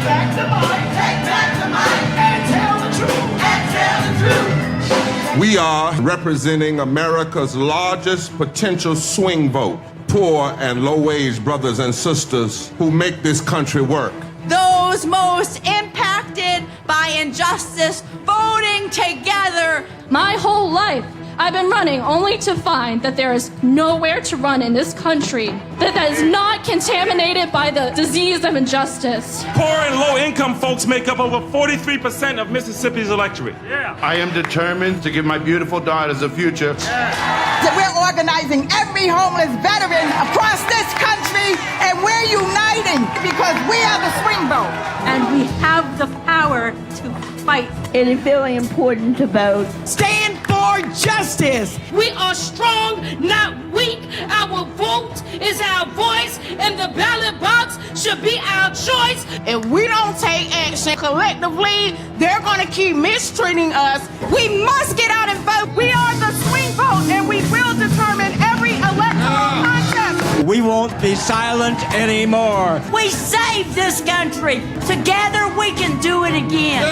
back the mic, take back the mic, and tell the truth, and tell the truth. We are representing America's largest potential swing vote. Poor and low-wage brothers and sisters who make this country work. Those most impacted by injustice, voting together. My whole life, I've been running only to find that there is nowhere to run in this country that is not contaminated by the disease of injustice. Poor and low-income folks make up over 43% of Mississippi's electorate. Yeah. I am determined to give my beautiful daughters a future. That we're organizing every homeless veteran across this country, and we're uniting because we are the swing vote. And we have the power to fight. It is very important to vote. Stand for justice. We are strong, not weak. Our vote is our voice, and the ballot box should be our choice. If we don't take action collectively, they're going to keep mistreating us. We must get out and vote. We are the swing vote, and we will determine every electoral contest. We won't be silent anymore. We saved this country. Together we can do it again.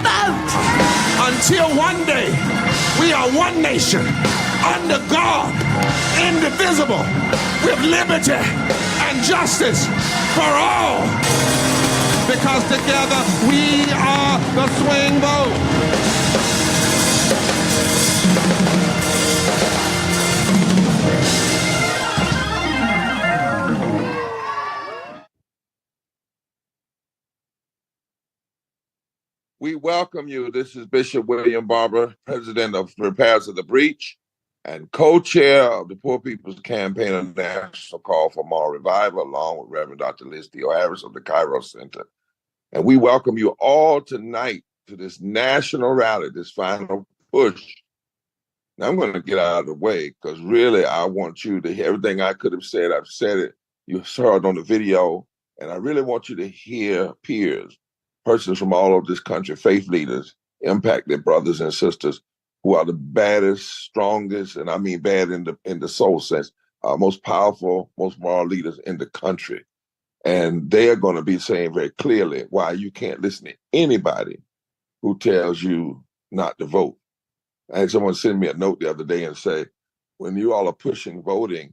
Vote! Until one day, we are one nation, under God, indivisible, with liberty and justice for all. Because together we are the swing vote. We welcome you. This is Bishop William Barber, president of Repairs of the Breach and co-chair of the Poor People's Campaign of the National Call for Moral Revival, along with Reverend Dr. Liz Theoharis of the Cairo Center. And we welcome you all tonight to this national rally, this final push. Now, I'm going to get out of the way because really I want you to hear everything I could have said. I've said it. You saw it on the video. And I really want you to hear peers, persons from all over this country, faith leaders, impacted brothers and sisters who are the baddest, strongest, and I mean bad in the soul sense, most powerful, most moral leaders in the country. And they are going to be saying very clearly why you can't listen to anybody who tells you not to vote. I had someone send me a note the other day and say, when you all are pushing voting,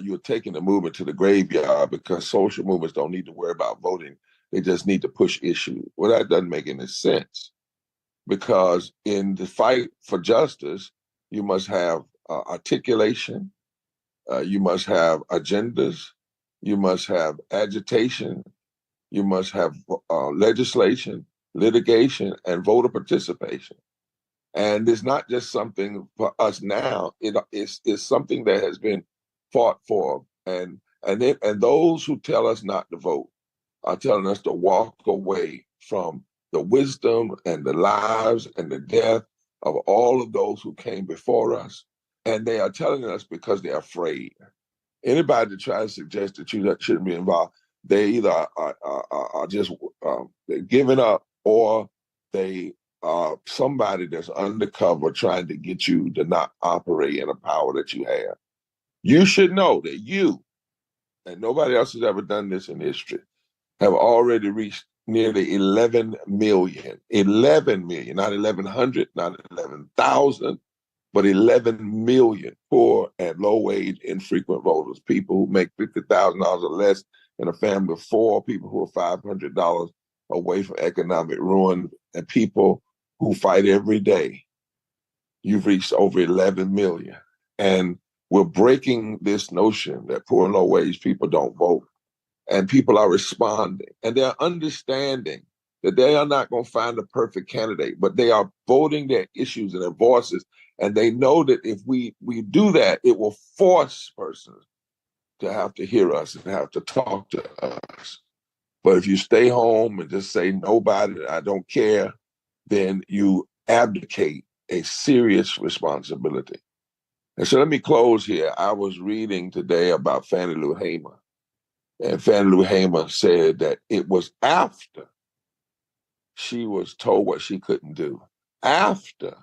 you're taking the movement to the graveyard because social movements don't need to worry about voting. They just need to push issues. Well, that doesn't make any sense because in the fight for justice, you must have articulation, you must have agendas, you must have agitation, you must have legislation, litigation, and voter participation. And it's not just something for us now, it's something that has been fought for. And those who tell us not to vote are telling us to walk away from the wisdom and the lives and the death of all of those who came before us. And they are telling us because they're afraid. Anybody that tries to suggest that you shouldn't be involved, they either are just they're giving up or they are somebody that's undercover trying to get you to not operate in a power that you have. You should know that you, and nobody else has ever done this in history, have already reached nearly 11 million, not 1,100, not 11,000, but 11 million poor and low-wage infrequent voters, people who make $50,000 or less in a family of four, people who are $500 away from economic ruin, and people who fight every day. You've reached over 11 million. And we're breaking this notion that poor and low-wage people don't vote. And people are responding. And they're understanding that they are not going to find a perfect candidate, but they are voting their issues and their voices. And they know that if we do that, it will force persons to have to hear us and have to talk to us. But if you stay home and just say, nobody, I don't care, then you abdicate a serious responsibility. And so let me close here. I was reading today about Fannie Lou Hamer. And Fannie Lou Hamer said that it was after she was told what she couldn't do, after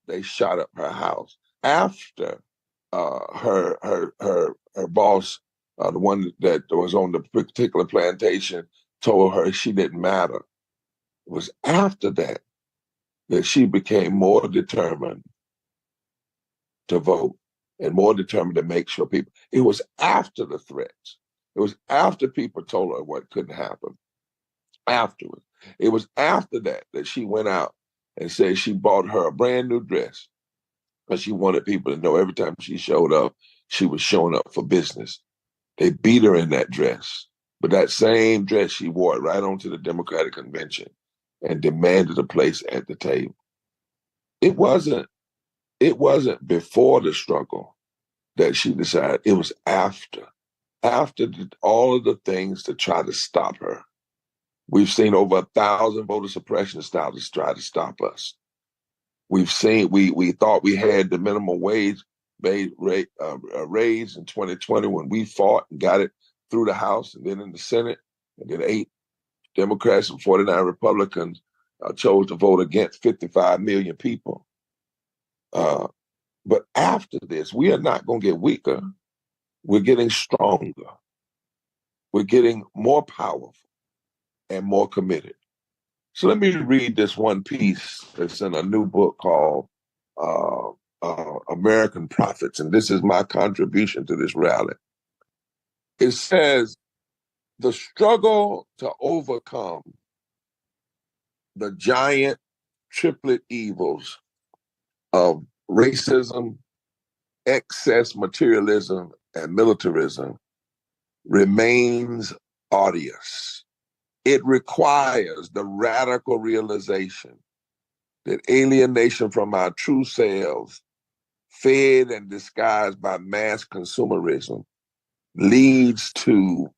they shot up her house, after her boss, the one that was on the particular plantation, told her she didn't matter. It was after that that she became more determined to vote and more determined to make sure people, it was after the threats. It was after people told her what couldn't happen. Afterwards. It was after that that she went out and said she bought her a brand new dress because she wanted people to know every time she showed up, she was showing up for business. They beat her in that dress, but that same dress, she wore it right onto the Democratic convention and demanded a place at the table. It wasn't before the struggle that she decided. It was after all of the things to try to stop her. We've seen over 1,000 voter suppression stylists try to stop us. We've seen, we thought we had the minimum wage raised in 2020 when we fought and got it through the House and then in the Senate, and then 8 Democrats and 49 Republicans chose to vote against 55 million people. But after this, we are not going to get weaker. We're getting stronger. We're getting more powerful and more committed. So let me read this one piece that's in a new book called American Prophets, and this is my contribution to this rally. It says, the struggle to overcome the giant triplet evils of racism, excess materialism, and militarism remains arduous. It requires the radical realization that alienation from our true selves, fed and disguised by mass consumerism, leads to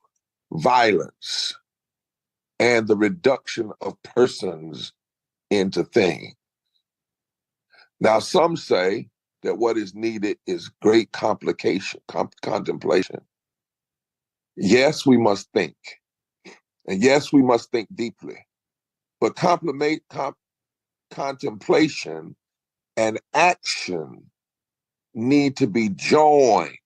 violence and the reduction of persons into things. Now, some say that what is needed is great contemplation. Yes, we must think. And yes, we must think deeply. But contemplation and action need to be joined,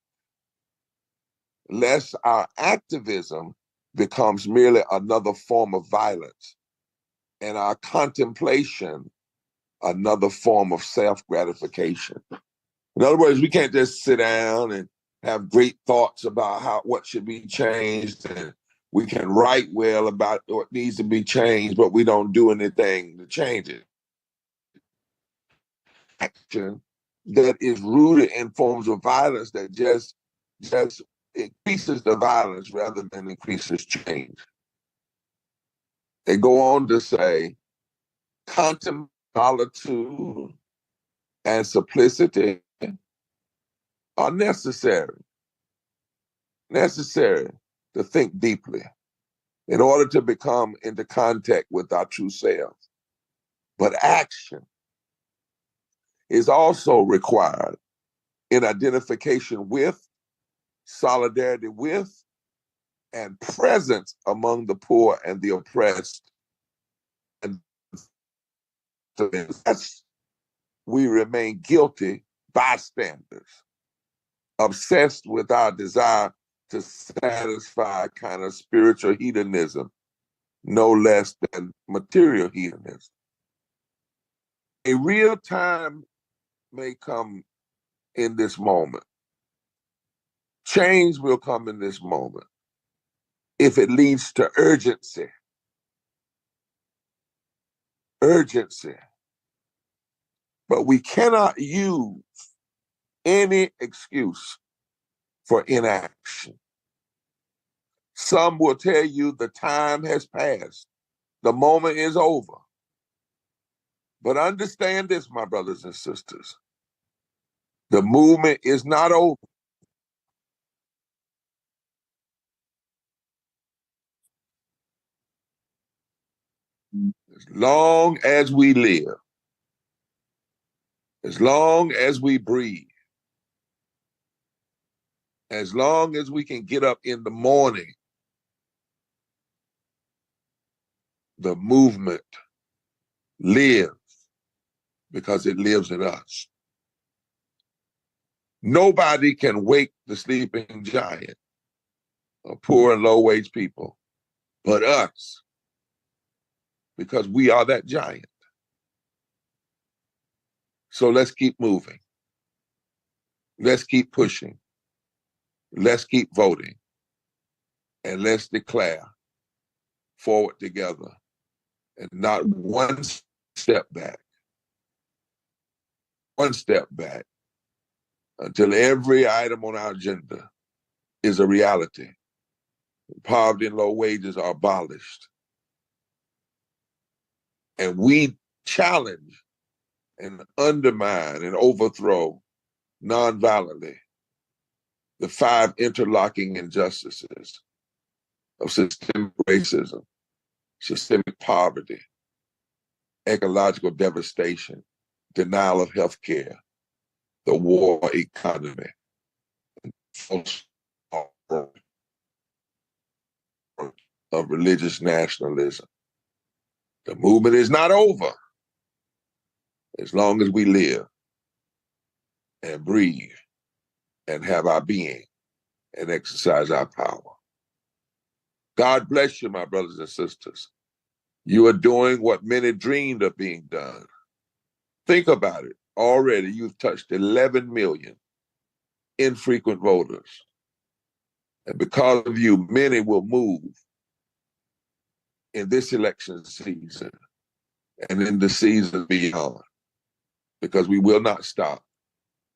lest our activism becomes merely another form of violence and our contemplation another form of self-gratification. In other words, we can't just sit down and have great thoughts about what should be changed, and we can write well about what needs to be changed, but we don't do anything to change it. Action that is rooted in forms of violence that just increases the violence rather than increases change. They go on to say, contemplation, solitude, and simplicity are necessary to think deeply in order to become into contact with our true selves. But action is also required in identification with, solidarity with, and presence among the poor and the oppressed. And thus, we remain guilty bystanders, obsessed with our desire to satisfy kind of spiritual hedonism, no less than material hedonism. A real time may come in this moment. Change will come in this moment if it leads to urgency. Urgency. But we cannot use any excuse for inaction. Some will tell you the time has passed. The moment is over. But understand this, my brothers and sisters. The movement is not over. As long as we live, as long as we breathe, as long as we can get up in the morning, the movement lives because it lives in us. Nobody can wake the sleeping giant, or poor and low-wage people, but us, because we are that giant. So let's keep moving. Let's keep pushing. Let's keep voting. And let's declare forward together and not one step back. One step back until every item on our agenda is a reality. Poverty and low wages are abolished. And we challenge and undermine and overthrow nonviolently the 5 interlocking injustices of systemic racism, systemic poverty, ecological devastation, denial of health care, the war economy, and false of religious nationalism. The movement is not over as long as we live and breathe and have our being and exercise our power. God bless you, my brothers and sisters. You are doing what many dreamed of being done. Think about it. Already you've touched 11 million infrequent voters. And because of you, many will move in this election season and in the season beyond, because we will not stop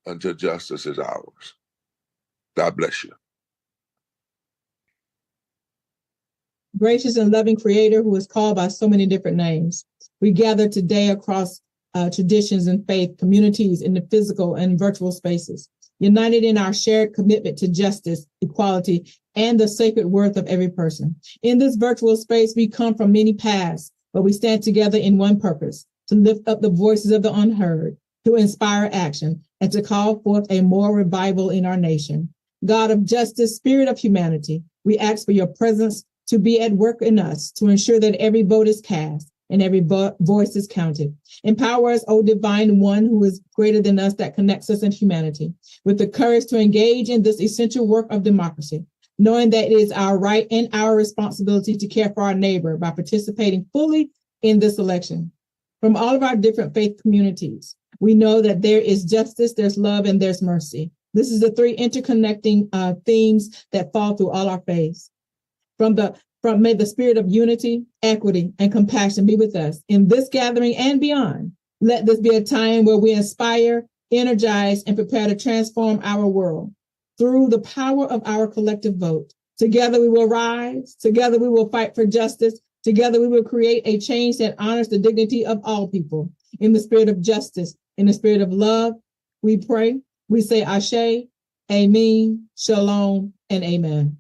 until justice is ours. God bless you. Gracious and loving Creator who is called by so many different names, we gather today across traditions and faith, communities in the physical and virtual spaces, united in our shared commitment to justice, equality, and the sacred worth of every person. In this virtual space, we come from many paths, but we stand together in one purpose: to lift up the voices of the unheard, to inspire action, and to call forth a moral revival in our nation. God of justice, Spirit of humanity, we ask for your presence to be at work in us, to ensure that every vote is cast and every voice is counted. Empower us, O divine one who is greater than us, that connects us in humanity, with the courage to engage in this essential work of democracy, knowing that it is our right and our responsibility to care for our neighbor by participating fully in this election. From all of our different faith communities, we know that there is justice, there's love, and there's mercy. This is the 3 interconnecting themes that fall through all our faiths. May the spirit of unity, equity, and compassion be with us in this gathering and beyond. Let this be a time where we inspire, energize, and prepare to transform our world through the power of our collective vote. Together we will rise. Together we will fight for justice. Together we will create a change that honors the dignity of all people. In the spirit of justice, in the spirit of love, we pray. We say Ashe, Amen, Shalom, and Amen.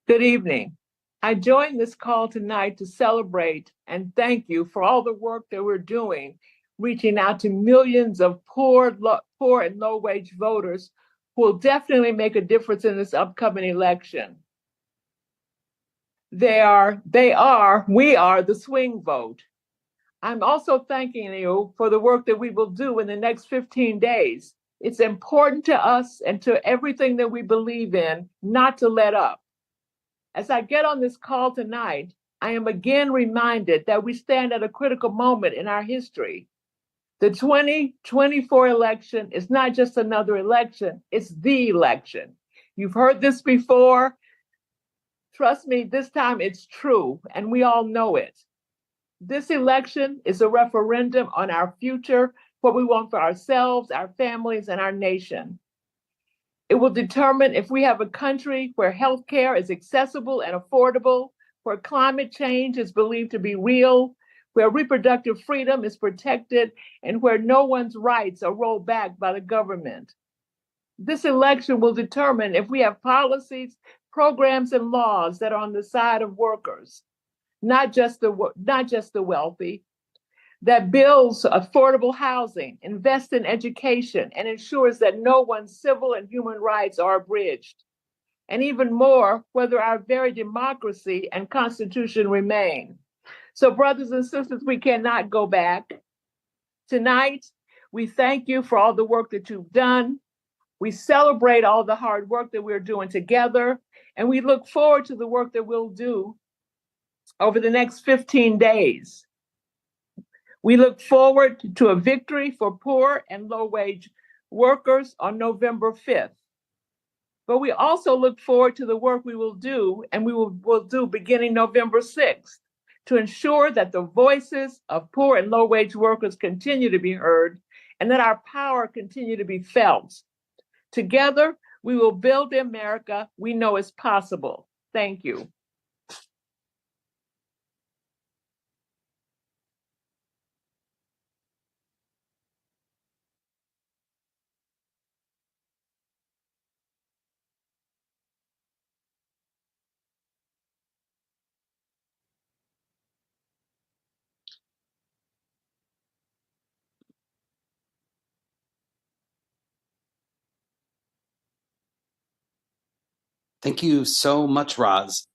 Good evening. I joined this call tonight to celebrate and thank you for all the work that we're doing, reaching out to millions of poor and low-wage voters who will definitely make a difference in this upcoming election. We are the swing vote. I'm also thanking you for the work that we will do in the next 15 days. It's important to us and to everything that we believe in not to let up. As I get on this call tonight, I am again reminded that we stand at a critical moment in our history. The 2024 election is not just another election, it's the election. You've heard this before. Trust me, this time it's true, and we all know it. This election is a referendum on our future, what we want for ourselves, our families, and our nation. It will determine if we have a country where healthcare is accessible and affordable, where climate change is believed to be real, where reproductive freedom is protected, and where no one's rights are rolled back by the government. This election will determine if we have policies, programs, and laws that are on the side of workers, not just the wealthy, that builds affordable housing, invests in education, and ensures that no one's civil and human rights are abridged. And even more, whether our very democracy and Constitution remain. So, brothers and sisters, we cannot go back. Tonight, we thank you for all the work that you've done. We celebrate all the hard work that we're doing together, and we look forward to the work that we'll do over the next 15 days. We look forward to a victory for poor and low-wage workers on November 5th. But we also look forward to the work we will do, and will do beginning November 6th, to ensure that the voices of poor and low-wage workers continue to be heard and that our power continue to be felt. Together, we will build the America we know is possible. Thank you. Thank you so much, Roz.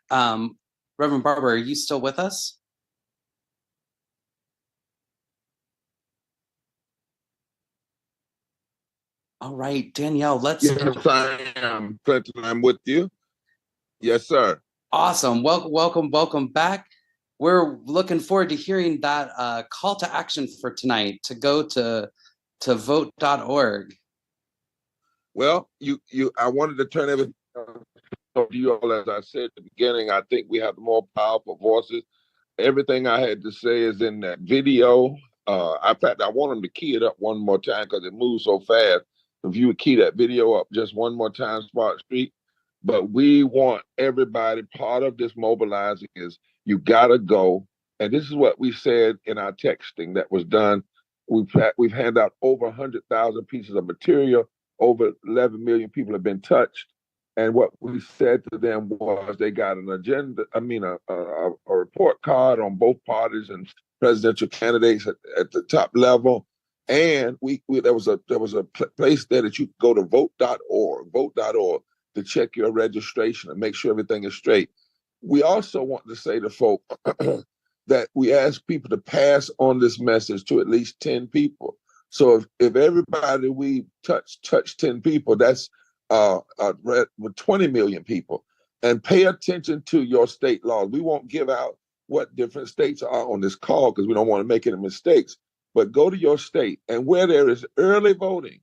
Reverend Barber, are you still with us? All right, Danielle, let's... Yes, I am. Clinton, I'm with you. Yes, sir. Awesome. Welcome back. We're looking forward to hearing that call to action for tonight, to go to vote.org. Well, I wanted to turn everything to you all. As I said at the beginning, I think we have more powerful voices. Everything I had to say is in that video. In fact, I want them to key it up one more time because it moves so fast. If you would key that video up just one more time, Spark Street. But we want everybody, part of this mobilizing is you got to go. And this is what we said in our texting that was done. We've handed out over 100,000 pieces of material. Over 11 million people have been touched. And what we said to them was they got an agenda, a report card on both parties and presidential candidates at the top level. And there was a place there that you could go to vote.org to check your registration and make sure everything is straight. We also want to say to folk that we ask people to pass on this message to at least 10 people. So if everybody we touch 10 people, that's with 20 million people. And pay attention to your state laws. We won't give out what different states are on this call because we don't want to make any mistakes. But go to your state, and where there is early voting,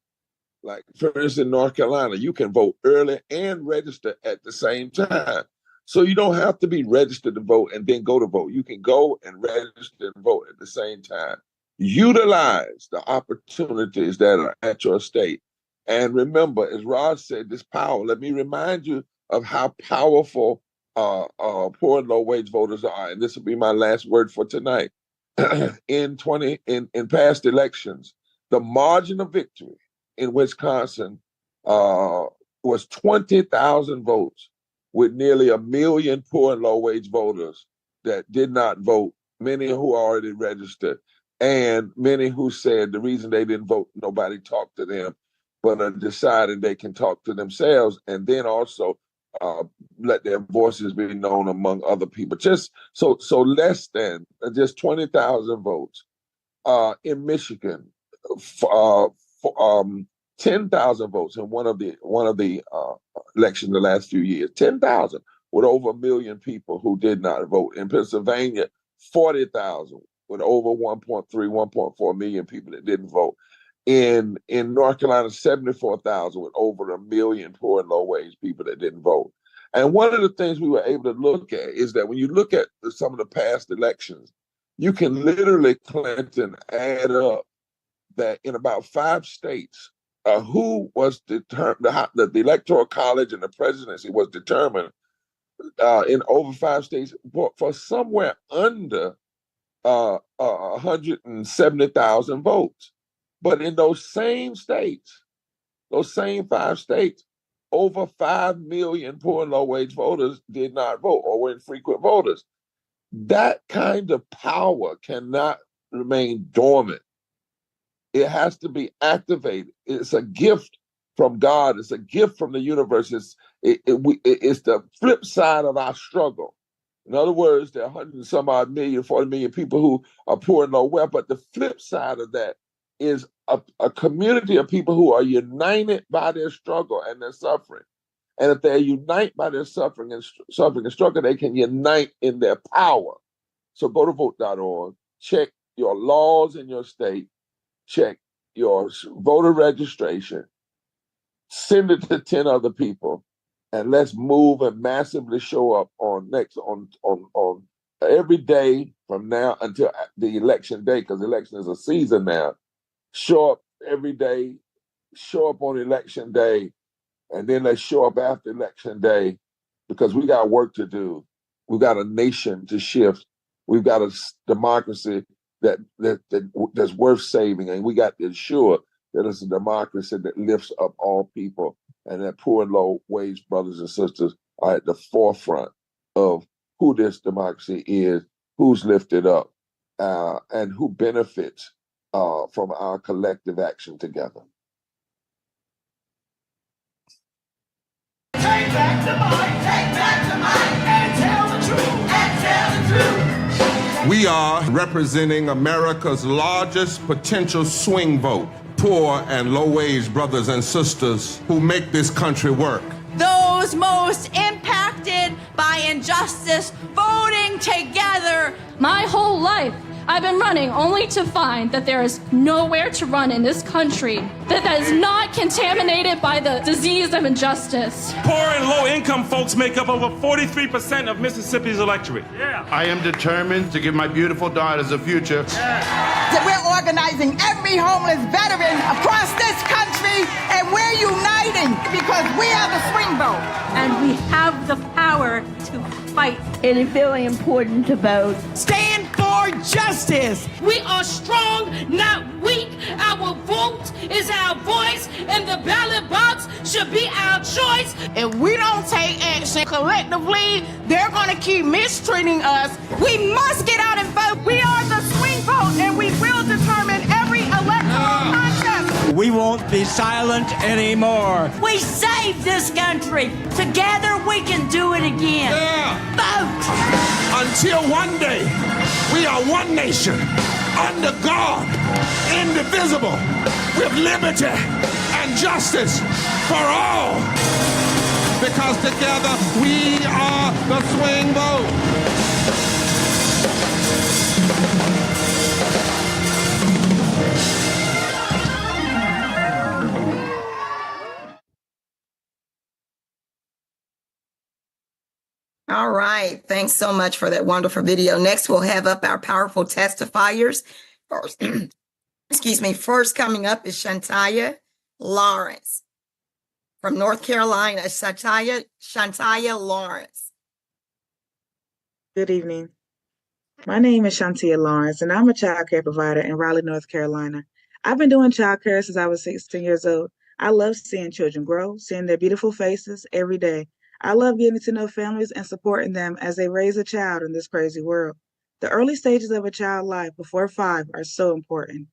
like for instance in North Carolina, you can vote early and register at the same time. So you don't have to be registered to vote and then go to vote. You can go and register and vote at the same time. Utilize the opportunities that are at your state. And remember, as Roz said, this power, let me remind you of how powerful poor and low-wage voters are. And this will be my last word for tonight. In past elections, the margin of victory in Wisconsin was 20,000 votes, with nearly 1 million poor and low-wage voters that did not vote, many who already registered, and many who said the reason they didn't vote, nobody talked to them, but are deciding they can talk to themselves, and then also let their voices be known among other people. Just so less than just 20,000 votes. In Michigan, 10,000 votes in one of the elections the last few years. 10,000 with over 1 million people who did not vote. In Pennsylvania, 40,000 with over 1.4 million people that didn't vote. In North Carolina, 74,000 with over 1 million poor and low-wage people that didn't vote. And one of the things we were able to look at is that when you look at some of the past elections, you can literally, Clinton, add up that in about 5 states, who was determined, the Electoral College and the presidency was determined in over 5 states for somewhere under 170,000 votes. But in those same states, those same 5 states, over 5 million poor and low-wage voters did not vote or were infrequent voters. That kind of power cannot remain dormant. It has to be activated. It's a gift from God. It's a gift from the universe. It's the flip side of our struggle. In other words, there are 100 and some odd million, 40 million people who are poor and low wealth. But the flip side of that is a community of people who are united by their struggle and their suffering. And if they unite by their suffering and struggle, they can unite in their power. So go to vote.org, check your laws in your state, check your voter registration, send it to 10 other people, and let's move and massively show up on every day from now until the election day, because election is a season now. Show up every day, show up on election day, and then let's show up after election day, because we got work to do. We've got a nation to shift. We've got a democracy that's worth saving, and we got to ensure that it's a democracy that lifts up all people, and that poor and low wage brothers and sisters are at the forefront of who this democracy is, who's lifted up, and who benefits from our collective action together. Take back the mic, and tell the truth, We are representing America's largest potential swing vote, poor and low-wage brothers and sisters who make this country work. Those most impacted by injustice, voting together. My whole life, I've been running only to find that there is nowhere to run in this country that is not contaminated by the disease of injustice. Poor and low-income folks make up over 43% of Mississippi's electorate. I am determined to give my beautiful daughters a future. That we're organizing every homeless veteran across this country, and we're uniting because we are the swing vote. And we have the power to fight. It is very important to vote. Stand for justice. We are strong, not weak. Our vote is our voice, and the ballot box should be our choice. If we don't take action collectively, they're going to keep mistreating us. We must get out and vote. We are the swing vote, and we will determine every electoral contest. We won't be silent anymore. We saved this country. Together we can do it again. Vote! Until one day, we are one nation, under God, indivisible, with liberty and justice for all. Because together we are the swing vote. All right. Thanks so much for that wonderful video. Next, we'll have up our powerful testifiers. First, first coming up is Shantaya Lawrence from North Carolina. Shantaya Lawrence. Good evening. My name is Shantaya Lawrence, and I'm a child care provider in Raleigh, North Carolina. I've been doing child care since I was 16 years old. I love seeing children grow, seeing their beautiful faces every day. I love getting to know families and supporting them as they raise a child in this crazy world. The early stages of a child's life before 5 are so important.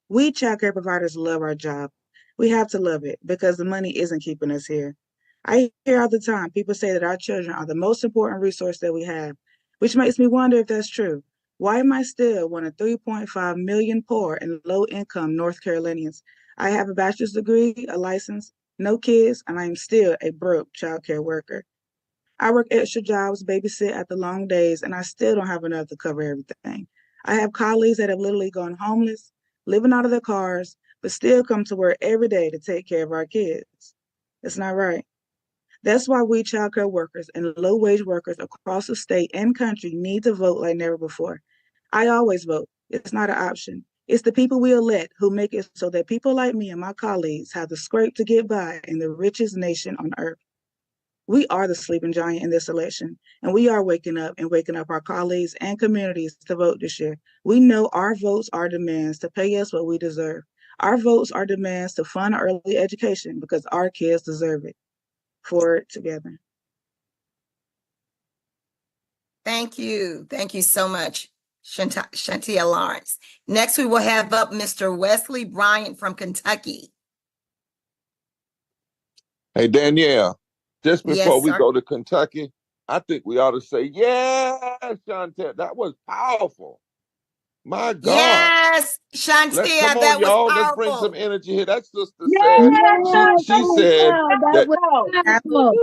We child care providers love our job. We have to love it because the money isn't keeping us here. I hear all the time people say that our children are the most important resource that we have, which makes me wonder if that's true. Why am I still one of 3.5 million poor and low-income North Carolinians? I have a bachelor's degree, a license, no kids, and I am still a broke child care worker. I work extra jobs, babysit at the long days, and I still don't have enough to cover everything. I have colleagues that have literally gone homeless, living out of their cars, but still come to work every day to take care of our kids. It's not right. That's why we child care workers and low-wage workers across the state and country need to vote like never before. I always vote. It's not an option. It's the people we elect who make it so that people like me and my colleagues have the scrape to get by in the richest nation on earth. We are the sleeping giant in this election, and we are waking up our colleagues and communities to vote this year. We know our votes are demands to pay us what we deserve. Our votes are demands to fund early education because our kids deserve it. Forward together. Thank you. Thank you so much, Shantaya Lawrence. Next, we will have up Mr. Wesley Bryant from Kentucky. Hey, Danielle, just before we sir. go to Kentucky, I think we ought to say, yeah, Shantaya, that was powerful. My God. Yes, Shantia, Come that on, was y'all. Let's bring some powerful. energy here. That sister Yes, said, she said that powerful.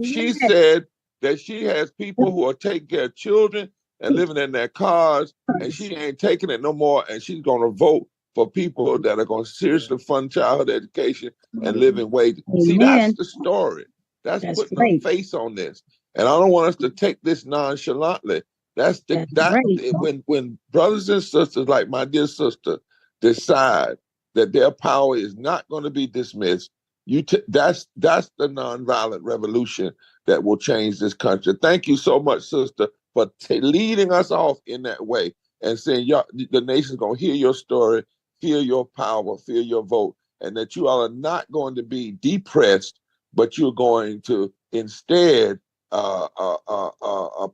she Yes. said that she has people who are taking care of children and living in their cars, and she ain't taking it no more, and she's going to vote for people that are going to seriously fund childhood education and living wage. See, that's the story. That's putting a face on this. And I don't want us to take this nonchalantly. When brothers and sisters like my dear sister decide that their power is not going to be dismissed, that's the nonviolent revolution that will change this country. Thank you so much, sister, for leading us off in that way and saying the nation's going to hear your story, feel your power, feel your vote, and that you all are not going to be depressed, but you're going to instead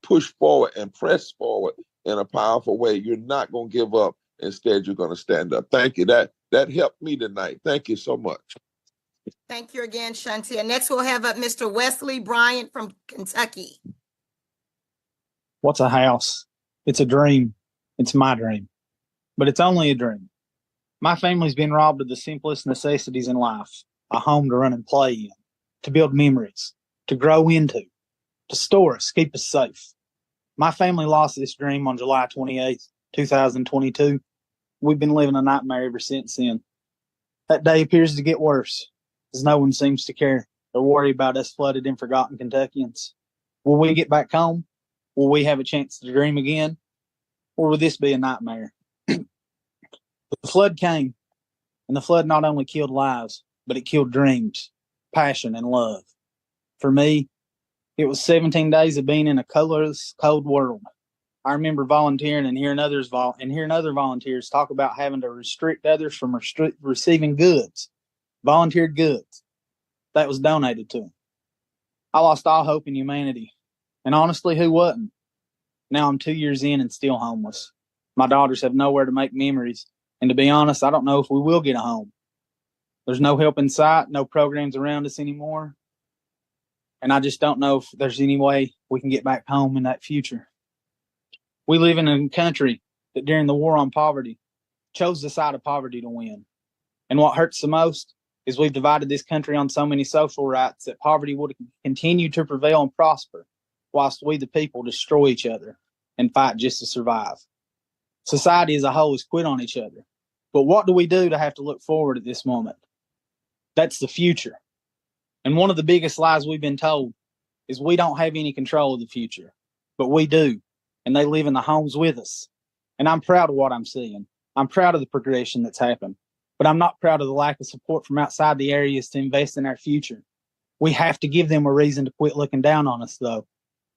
push forward and press forward in a powerful way. You're not going to give up. Instead, you're going to stand up. Thank you. That helped me tonight. Thank you so much. Thank you again, Shantia. Next, we'll have up Mr. Wesley Bryant from Kentucky. What's a house? It's a dream. It's my dream. But it's only a dream. My family's been robbed of the simplest necessities in life. A home to run and play in, to build memories, to grow into, to store us, keep us safe. My family lost this dream on July 28th, 2022. We've been living a nightmare ever since then. That day appears to get worse, as no one seems to care or worry about us flooded and forgotten Kentuckians. Will we get back home? Will we have a chance to dream again? Or will this be a nightmare? The flood came, and the flood not only killed lives, but it killed dreams, passion, and love. For me, it was 17 days of being in a colorless, cold world. I remember volunteering and hearing other volunteers talk about having to restrict others from receiving goods, volunteered goods that was donated to them. I lost all hope in humanity. And honestly, who wasn't? Now I'm 2 years in and still homeless. My daughters have nowhere to make memories. And to be honest, I don't know if we will get a home. There's no help in sight, no programs around us anymore. And I just don't know if there's any way we can get back home in that future. We live in a country that during the war on poverty chose the side of poverty to win. And what hurts the most is we've divided this country on so many social rights that poverty would continue to prevail and prosper, whilst we the people destroy each other and fight just to survive. Society as a whole has quit on each other. But what do we do to have to look forward at this moment? That's the future. And one of the biggest lies we've been told is we don't have any control of the future, but we do. And they live in the homes with us. And I'm proud of what I'm seeing. I'm proud of the progression that's happened, but I'm not proud of the lack of support from outside the areas to invest in our future. We have to give them a reason to quit looking down on us, though.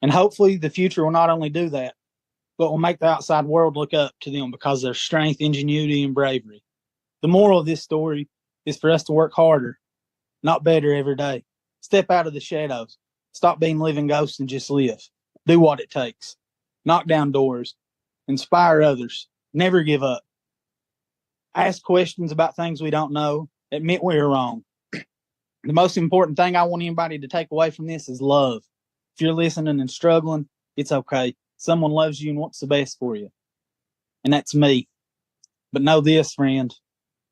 And hopefully the future will not only do that, but will make the outside world look up to them because of their strength, ingenuity, and bravery. The moral of this story is for us to work harder, not better every day. Step out of the shadows. Stop being living ghosts and just live. Do what it takes. Knock down doors. Inspire others. Never give up. Ask questions about things we don't know. Admit we're wrong. The most important thing I want anybody to take away from this is love. If you're listening and struggling, it's okay. Someone loves you and wants the best for you. And that's me. But know this, friend.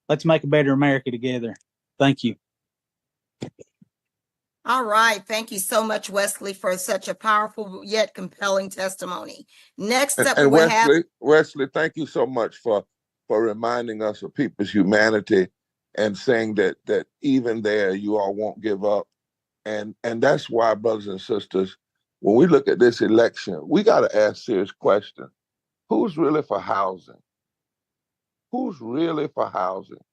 Let's make a better America together. Thank you. All right. Thank you so much, Wesley, for such a powerful yet compelling testimony. Next up, and we have Wesley, thank you so much for reminding us of people's humanity and saying that even there you all won't give up. And that's why, brothers and sisters, when we look at this election, we got to ask serious questions. Who's really for housing? Who's really for housing?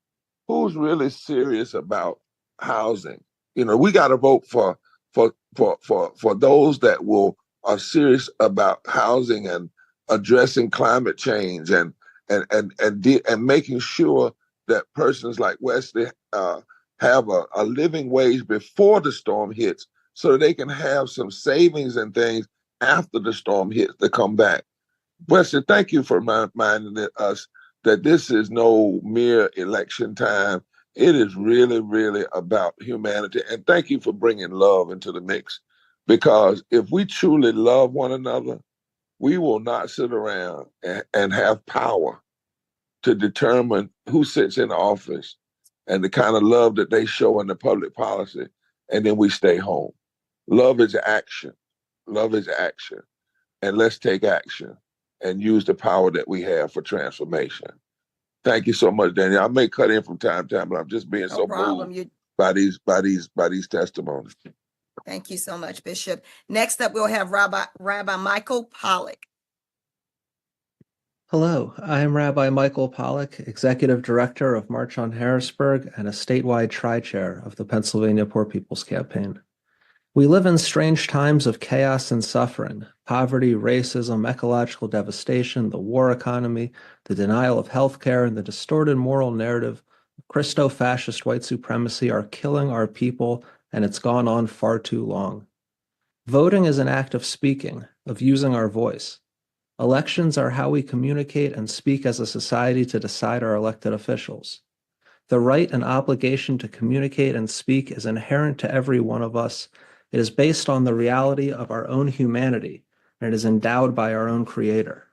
Who's really serious about housing? You know, we got to vote for those that are serious about housing and addressing climate change and making sure that persons like Wesley have a living wage before the storm hits, so that they can have some savings and things after the storm hits to come back. Wesley, thank you for reminding us that this is no mere election time. It is really, really about humanity. And thank you for bringing love into the mix. Because if we truly love one another, we will not sit around and have power to determine who sits in office and the kind of love that they show in the public policy, and then we stay home. Love is action. Love is action. And let's take action and use the power that we have for transformation. Thank you so much, Daniel. I may cut in from time to time, but I'm just being so moved by these testimonies. Thank you so much, Bishop. Next up, we'll have Rabbi Michael Pollack. Hello, I am Rabbi Michael Pollack, Executive Director of March on Harrisburg and a statewide tri-chair of the Pennsylvania Poor People's Campaign. We live in strange times of chaos and suffering, poverty, racism, ecological devastation, the war economy, the denial of health care, and the distorted moral narrative of Christo-fascist white supremacy are killing our people, and it's gone on far too long. Voting is an act of speaking, of using our voice. Elections are how we communicate and speak as a society to decide our elected officials. The right and obligation to communicate and speak is inherent to every one of us. It is based on the reality of our own humanity, and it is endowed by our own Creator.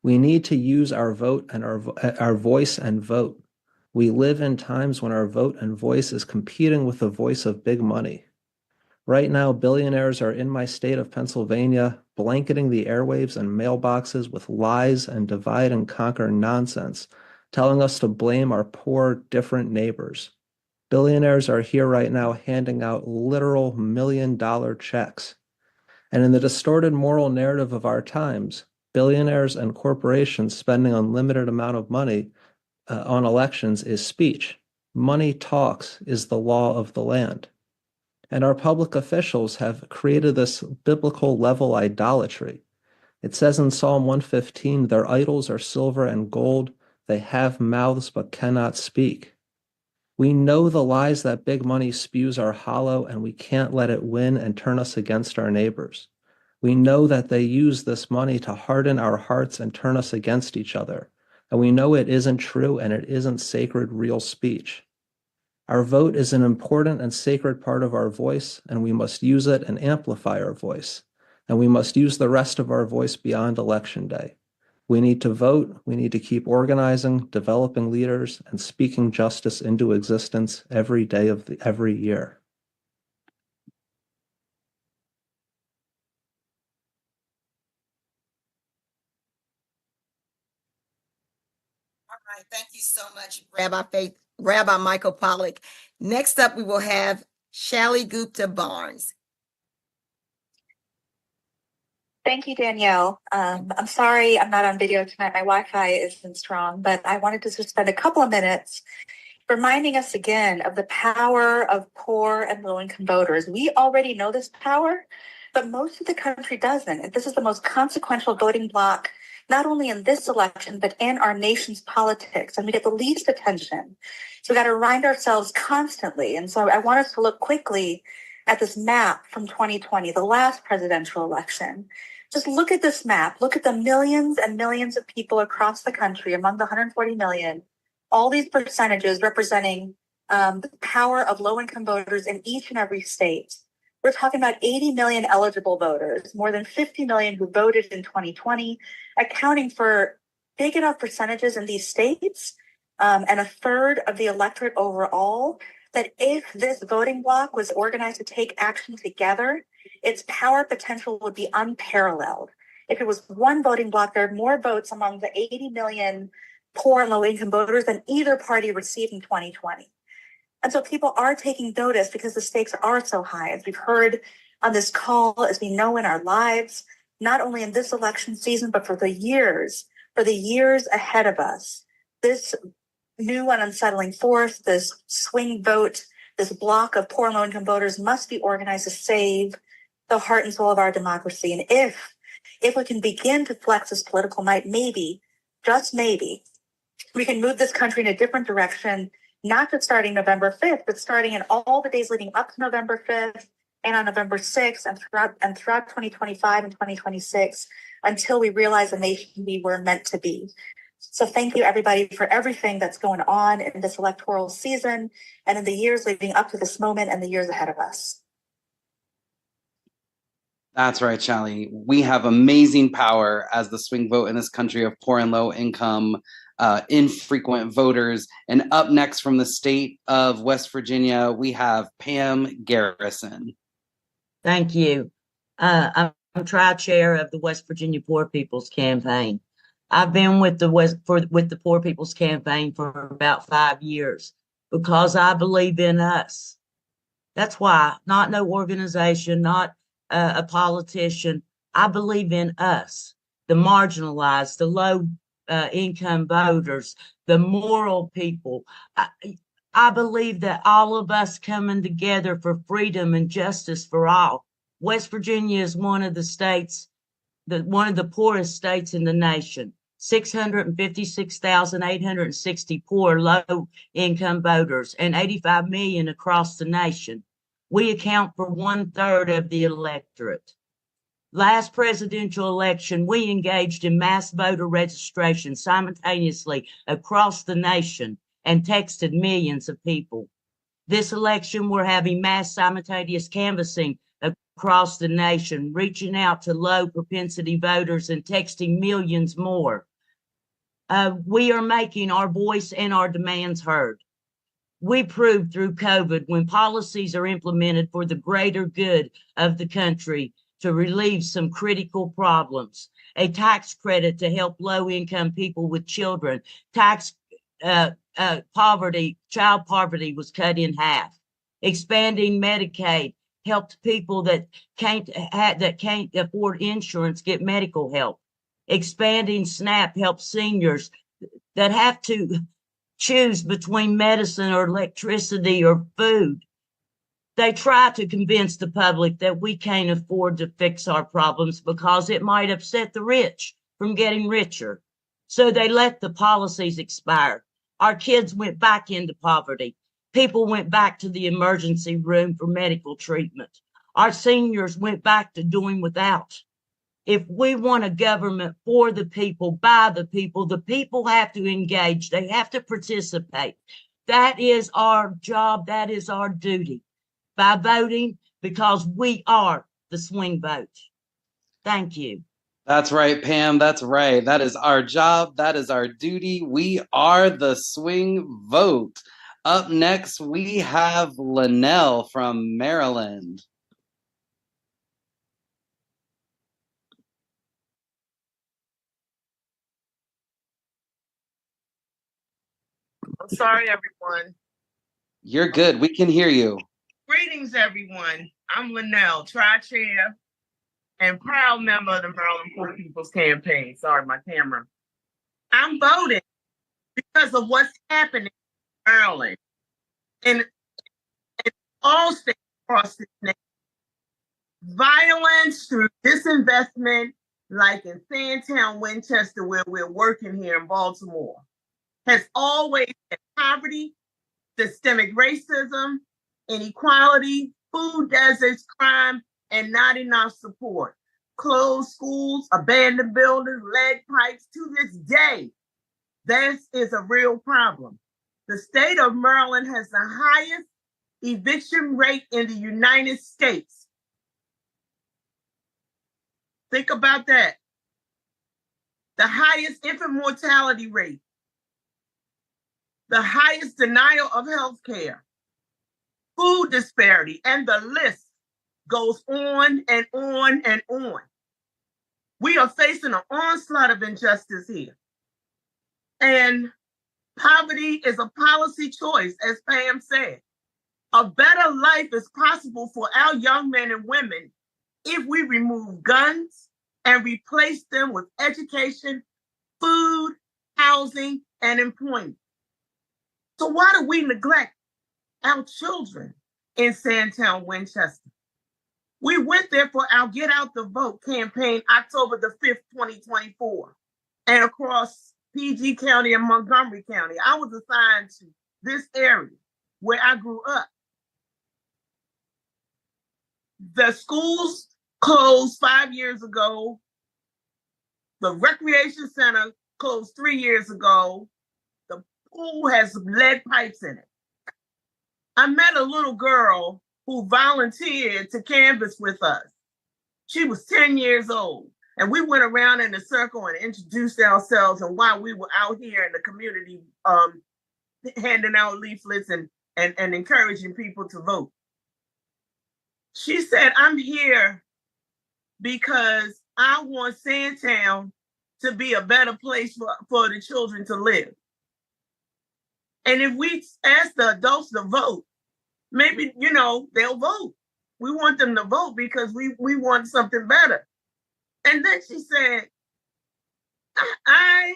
We need to use our vote and our voice and vote. We live in times when our vote and voice is competing with the voice of big money. Right now, billionaires are in my state of Pennsylvania, blanketing the airwaves and mailboxes with lies and divide and conquer nonsense, telling us to blame our poor, different neighbors. Billionaires are here right now handing out literal million-dollar checks. And in the distorted moral narrative of our times, billionaires and corporations spending unlimited amount of money on elections is speech. Money talks is the law of the land. And our public officials have created this biblical level idolatry. It says in Psalm 115, their idols are silver and gold. They have mouths but cannot speak. We know the lies that big money spews are hollow, and we can't let it win and turn us against our neighbors. We know that they use this money to harden our hearts and turn us against each other. And we know it isn't true and it isn't sacred, real speech. Our vote is an important and sacred part of our voice, and we must use it and amplify our voice. And we must use the rest of our voice beyond Election Day. We need to vote, we need to keep organizing, developing leaders, and speaking justice into existence every day of every year. All right, thank you so much, Rabbi Michael Pollack. Next up, we will have Shally Gupta Barnes. Thank you, Danielle. I'm sorry I'm not on video tonight. My Wi-Fi isn't strong, but I wanted to just spend a couple of minutes reminding us again of the power of poor and low-income voters. We already know this power, but most of the country doesn't. And this is the most consequential voting bloc, not only in this election, but in our nation's politics. And we get the least attention. So we got to remind ourselves constantly. And so I want us to look quickly at this map from 2020, the last presidential election. Just look at this map. Look at the millions and millions of people across the country, among the 140 million, all these percentages representing the power of low-income voters in each and every state. We're talking about 80 million eligible voters, more than 50 million who voted in 2020, accounting for big enough percentages in these states and a third of the electorate overall, that if this voting bloc was organized to take action together, its power potential would be unparalleled. If it was one voting bloc, there are more votes among the 80 million poor and low-income voters than either party received in 2020. And so people are taking notice because the stakes are so high, as we've heard on this call, as we know in our lives, not only in this election season, but for the years ahead of us. This new and unsettling force, this swing vote, this block of poor and low-income voters must be organized to save the heart and soul of our democracy. And if we can begin to flex this political might, maybe, just maybe, we can move this country in a different direction, not just starting November 5th, but starting in all the days leading up to November 5th and on November 6th and throughout 2025 and 2026 until we realize the nation we were meant to be. So thank you, everybody, for everything that's going on in this electoral season and in the years leading up to this moment and the years ahead of us. That's right, Shelly. We have amazing power as the swing vote in this country of poor and low income, infrequent voters. And up next from the state of West Virginia, we have Pam Garrison. Thank you. I'm tri-chair of the West Virginia Poor People's Campaign. I've been with the Poor People's Campaign for about 5 years because I believe in us. That's why, not no organization, not a politician. I believe in us, the marginalized, the low income voters, the moral people. I believe that all of us coming together for freedom and justice for all. West Virginia is one of the states, one of the poorest states in the nation. 656,860 poor, low-income voters and 85 million across the nation. We account for 1/3 of the electorate. Last presidential election, we engaged in mass voter registration simultaneously across the nation and texted millions of people. This election, we're having mass simultaneous canvassing across the nation, reaching out to low propensity voters and texting millions more. We are making our voice and our demands heard. We proved through COVID when policies are implemented for the greater good of the country to relieve some critical problems. A tax credit to help low-income people with children. Child poverty was cut in half. Expanding Medicaid helped people that can't afford insurance get medical help. Expanding SNAP helps seniors that have to choose between medicine or electricity or food. They try to convince the public that we can't afford to fix our problems because it might upset the rich from getting richer. So they let the policies expire. Our kids went back into poverty. People went back to the emergency room for medical treatment. Our seniors went back to doing without. If we want a government for the people, by the people have to engage. They have to participate. That is our job. That is our duty. By voting, because we are the swing vote. Thank you. That's right, Pam. That's right. That is our job. That is our duty. We are the swing vote. Up next, we have Linnell from Maryland. I'm sorry, everyone. You're good. We can hear you. Greetings, everyone. I'm Linnell, tri-chair and proud member of the Maryland Poor People's Campaign. Sorry, my camera. I'm voting because of what's happening in Maryland and all states across this nation. Violence through disinvestment, like in Sandtown, Winchester, where we're working here in Baltimore, has always been poverty, systemic racism, inequality, food deserts, crime, and not enough support. Closed schools, abandoned buildings, lead pipes. To this day, this is a real problem. The state of Maryland has the highest eviction rate in the United States. Think about that. The highest infant mortality rate. The highest denial of health care. Food disparity, and the list goes on and on and on. We are facing an onslaught of injustice here. And poverty is a policy choice, as Pam said. A better life is possible for our young men and women if we remove guns and replace them with education, food, housing, and employment. So why do we neglect our children in Sandtown, Winchester? We went there for our Get Out the Vote campaign October the 5th, 2024, and across PG County and Montgomery County. I was assigned to this area where I grew up. The schools closed 5 years ago. The recreation center closed 3 years ago. The pool has lead pipes in it. I met a little girl who volunteered to canvass with us. She was 10 years old. And we went around in a circle and introduced ourselves and why we were out here in the community handing out leaflets and encouraging people to vote. She said, I'm here because I want Sandtown to be a better place for the children to live. And if we ask the adults to vote, maybe, they'll vote. We want them to vote because we want something better. And then she said, I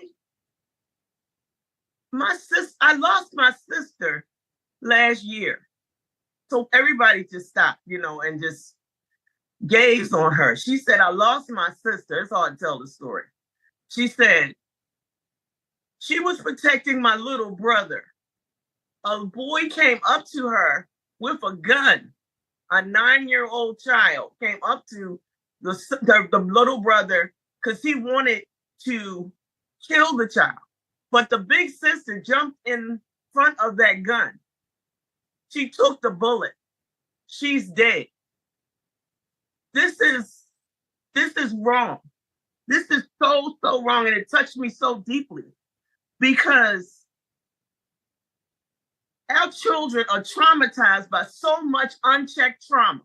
lost my sister last year. So everybody just stopped, and just gazed on her. She said, I lost my sister. It's hard to tell the story. She said, she was protecting my little brother. A boy came up to her with a gun. A 9-year-old child came up to the little brother because he wanted to kill the child. But the big sister jumped in front of that gun. She took the bullet. She's dead. This is wrong. This is so wrong, and it touched me so deeply because our children are traumatized by so much unchecked trauma.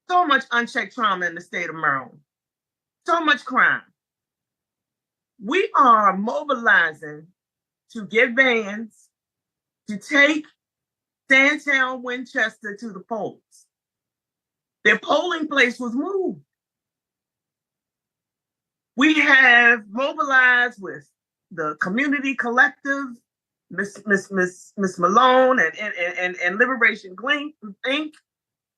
So much unchecked trauma in the state of Maryland. So much crime. We are mobilizing to get vans to take Sandtown Winchester to the polls. Their polling place was moved. We have mobilized with the community collective, Miss Malone and Liberation Inc.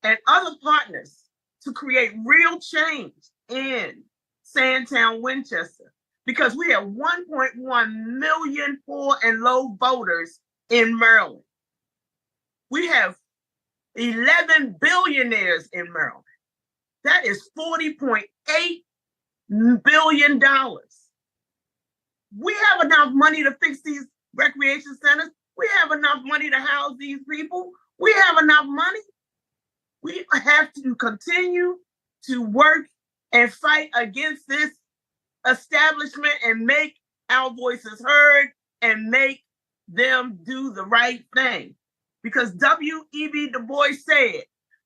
and other partners to create real change in Sandtown Winchester because we have 1.1 million poor and low voters in Maryland. We have 11 billionaires in Maryland. That is $40.8 billion. We have enough money to fix these recreation centers. We have enough money to house these people. We have enough money. We have to continue to work and fight against this establishment and make our voices heard and make them do the right thing. Because W.E.B. Du Bois said,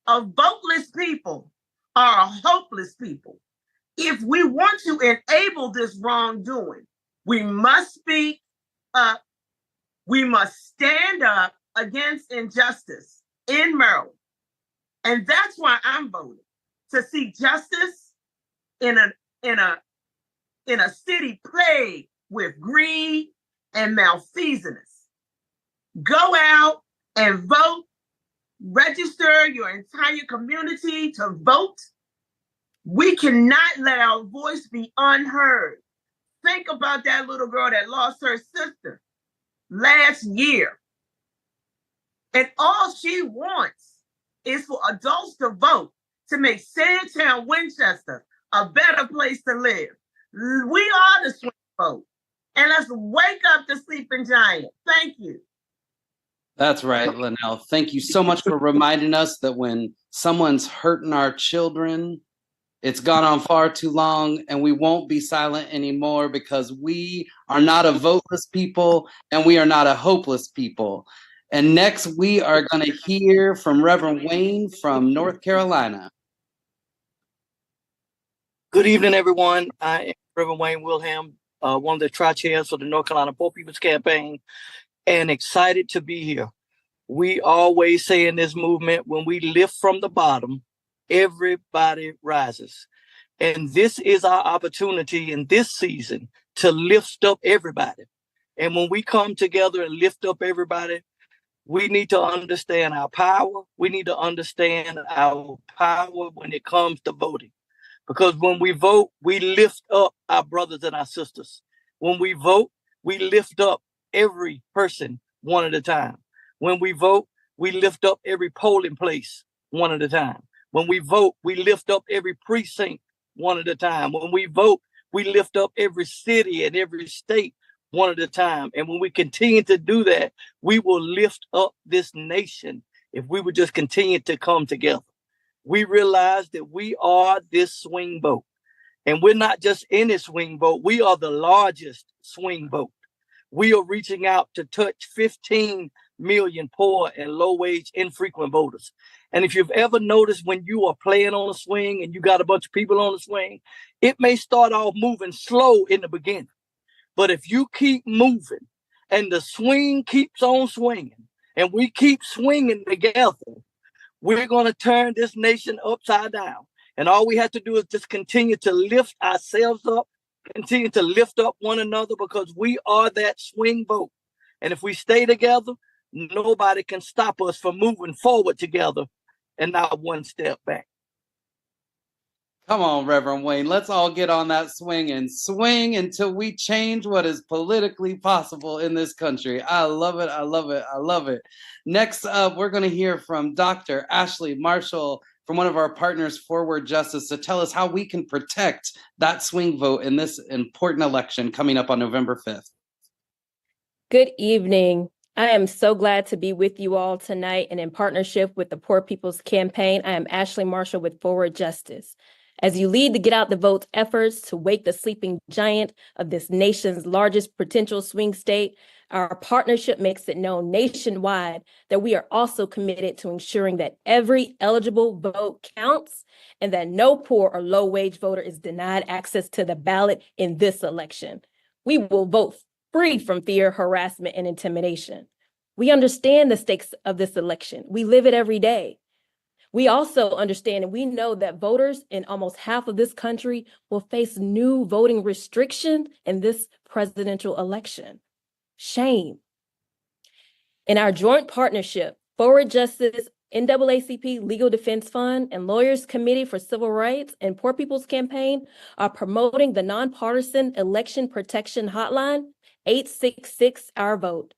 a voteless people are a hopeless people. If we want to enable this wrongdoing, we must speak up. We must stand up against injustice in Maryland. And that's why I'm voting, to see justice in a city plagued with greed and malfeasance. Go out and vote. Register your entire community to vote. We cannot let our voice be unheard. Think about that little girl that lost her sister last year. And all she wants is for adults to vote to make Sandtown Winchester a better place to live. We are the swing vote. And let's wake up the sleeping giant. Thank you. That's right, Linnell. Thank you so much for reminding us that when someone's hurting our children, it's gone on far too long, and we won't be silent anymore because we are not a voteless people and we are not a hopeless people. And next, we are going to hear from Reverend Wayne from North Carolina. Good evening, everyone. I am Reverend Wayne Wilhelm, one of the tri-chairs for the North Carolina Poor People's Campaign, and excited to be here. We always say in this movement, when we lift from the bottom, everybody rises. And this is our opportunity in this season to lift up everybody. And when we come together and lift up everybody, we need to understand our power. We need to understand our power when it comes to voting. Because when we vote, we lift up our brothers and our sisters. When we vote, we lift up every person one at a time. When we vote, we lift up every polling place one at a time. When we vote, we lift up every precinct one at a time. When we vote, we lift up every city and every state one at a time. And when we continue to do that, we will lift up this nation if we would just continue to come together. we realize that we are this swing vote. And we're not just in this swing vote, we are the largest swing vote. We are reaching out to touch 15 million poor and low-wage infrequent voters. And if you've ever noticed when you are playing on a swing and you got a bunch of people on the swing, it may start off moving slow in the beginning. But if you keep moving and the swing keeps on swinging and we keep swinging together, we're going to turn this nation upside down. And all we have to do is just continue to lift ourselves up, continue to lift up one another, because we are that swing vote. And if we stay together, nobody can stop us from moving forward together and not one step back. Come on, Reverend Wayne. Let's all get on that swing and swing until we change what is politically possible in this country. I love it. I love it. I love it. Next up, we're going to hear from Dr. Ashley Marshall from one of our partners, Forward Justice, to tell us how we can protect that swing vote in this important election coming up on November 5th. Good evening. I am so glad to be with you all tonight, and in partnership with the Poor People's Campaign, I am Ashley Marshall with Forward Justice. As you lead the Get Out the Vote efforts to wake the sleeping giant of this nation's largest potential swing state, our partnership makes it known nationwide that we are also committed to ensuring that every eligible vote counts and that no poor or low-wage voter is denied access to the ballot in this election. We will vote free from fear, harassment, and intimidation. We understand the stakes of this election. We live it every day. We also understand and we know that voters in almost half of this country will face new voting restrictions in this presidential election. Shame. In our joint partnership, Forward Justice, NAACP Legal Defense Fund, and Lawyers Committee for Civil Rights and Poor People's Campaign are promoting the nonpartisan election protection hotline, 866 Our Vote.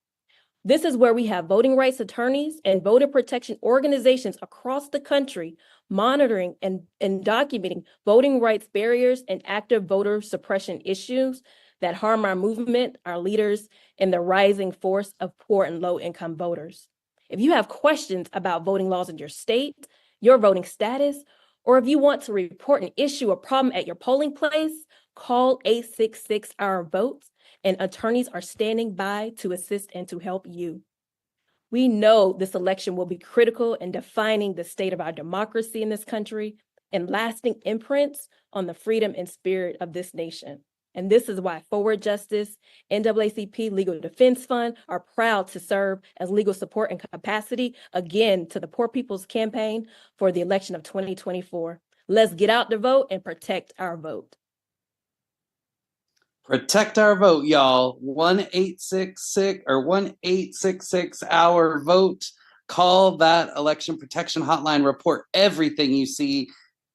This is where we have voting rights attorneys and voter protection organizations across the country monitoring and documenting voting rights barriers and active voter suppression issues that harm our movement, our leaders, and the rising force of poor and low-income voters. If you have questions about voting laws in your state, your voting status, or if you want to report an issue or problem at your polling place, call 866 Our Vote, and attorneys are standing by to assist and to help you. We know this election will be critical in defining the state of our democracy in this country and lasting imprints on the freedom and spirit of this nation. And this is why Forward Justice, NAACP Legal Defense Fund are proud to serve as legal support and capacity again to the Poor People's Campaign for the election of 2024. Let's get out the vote and protect our vote. Protect our vote, y'all. 1-866 Our Vote. Call that election protection hotline. Report everything you see,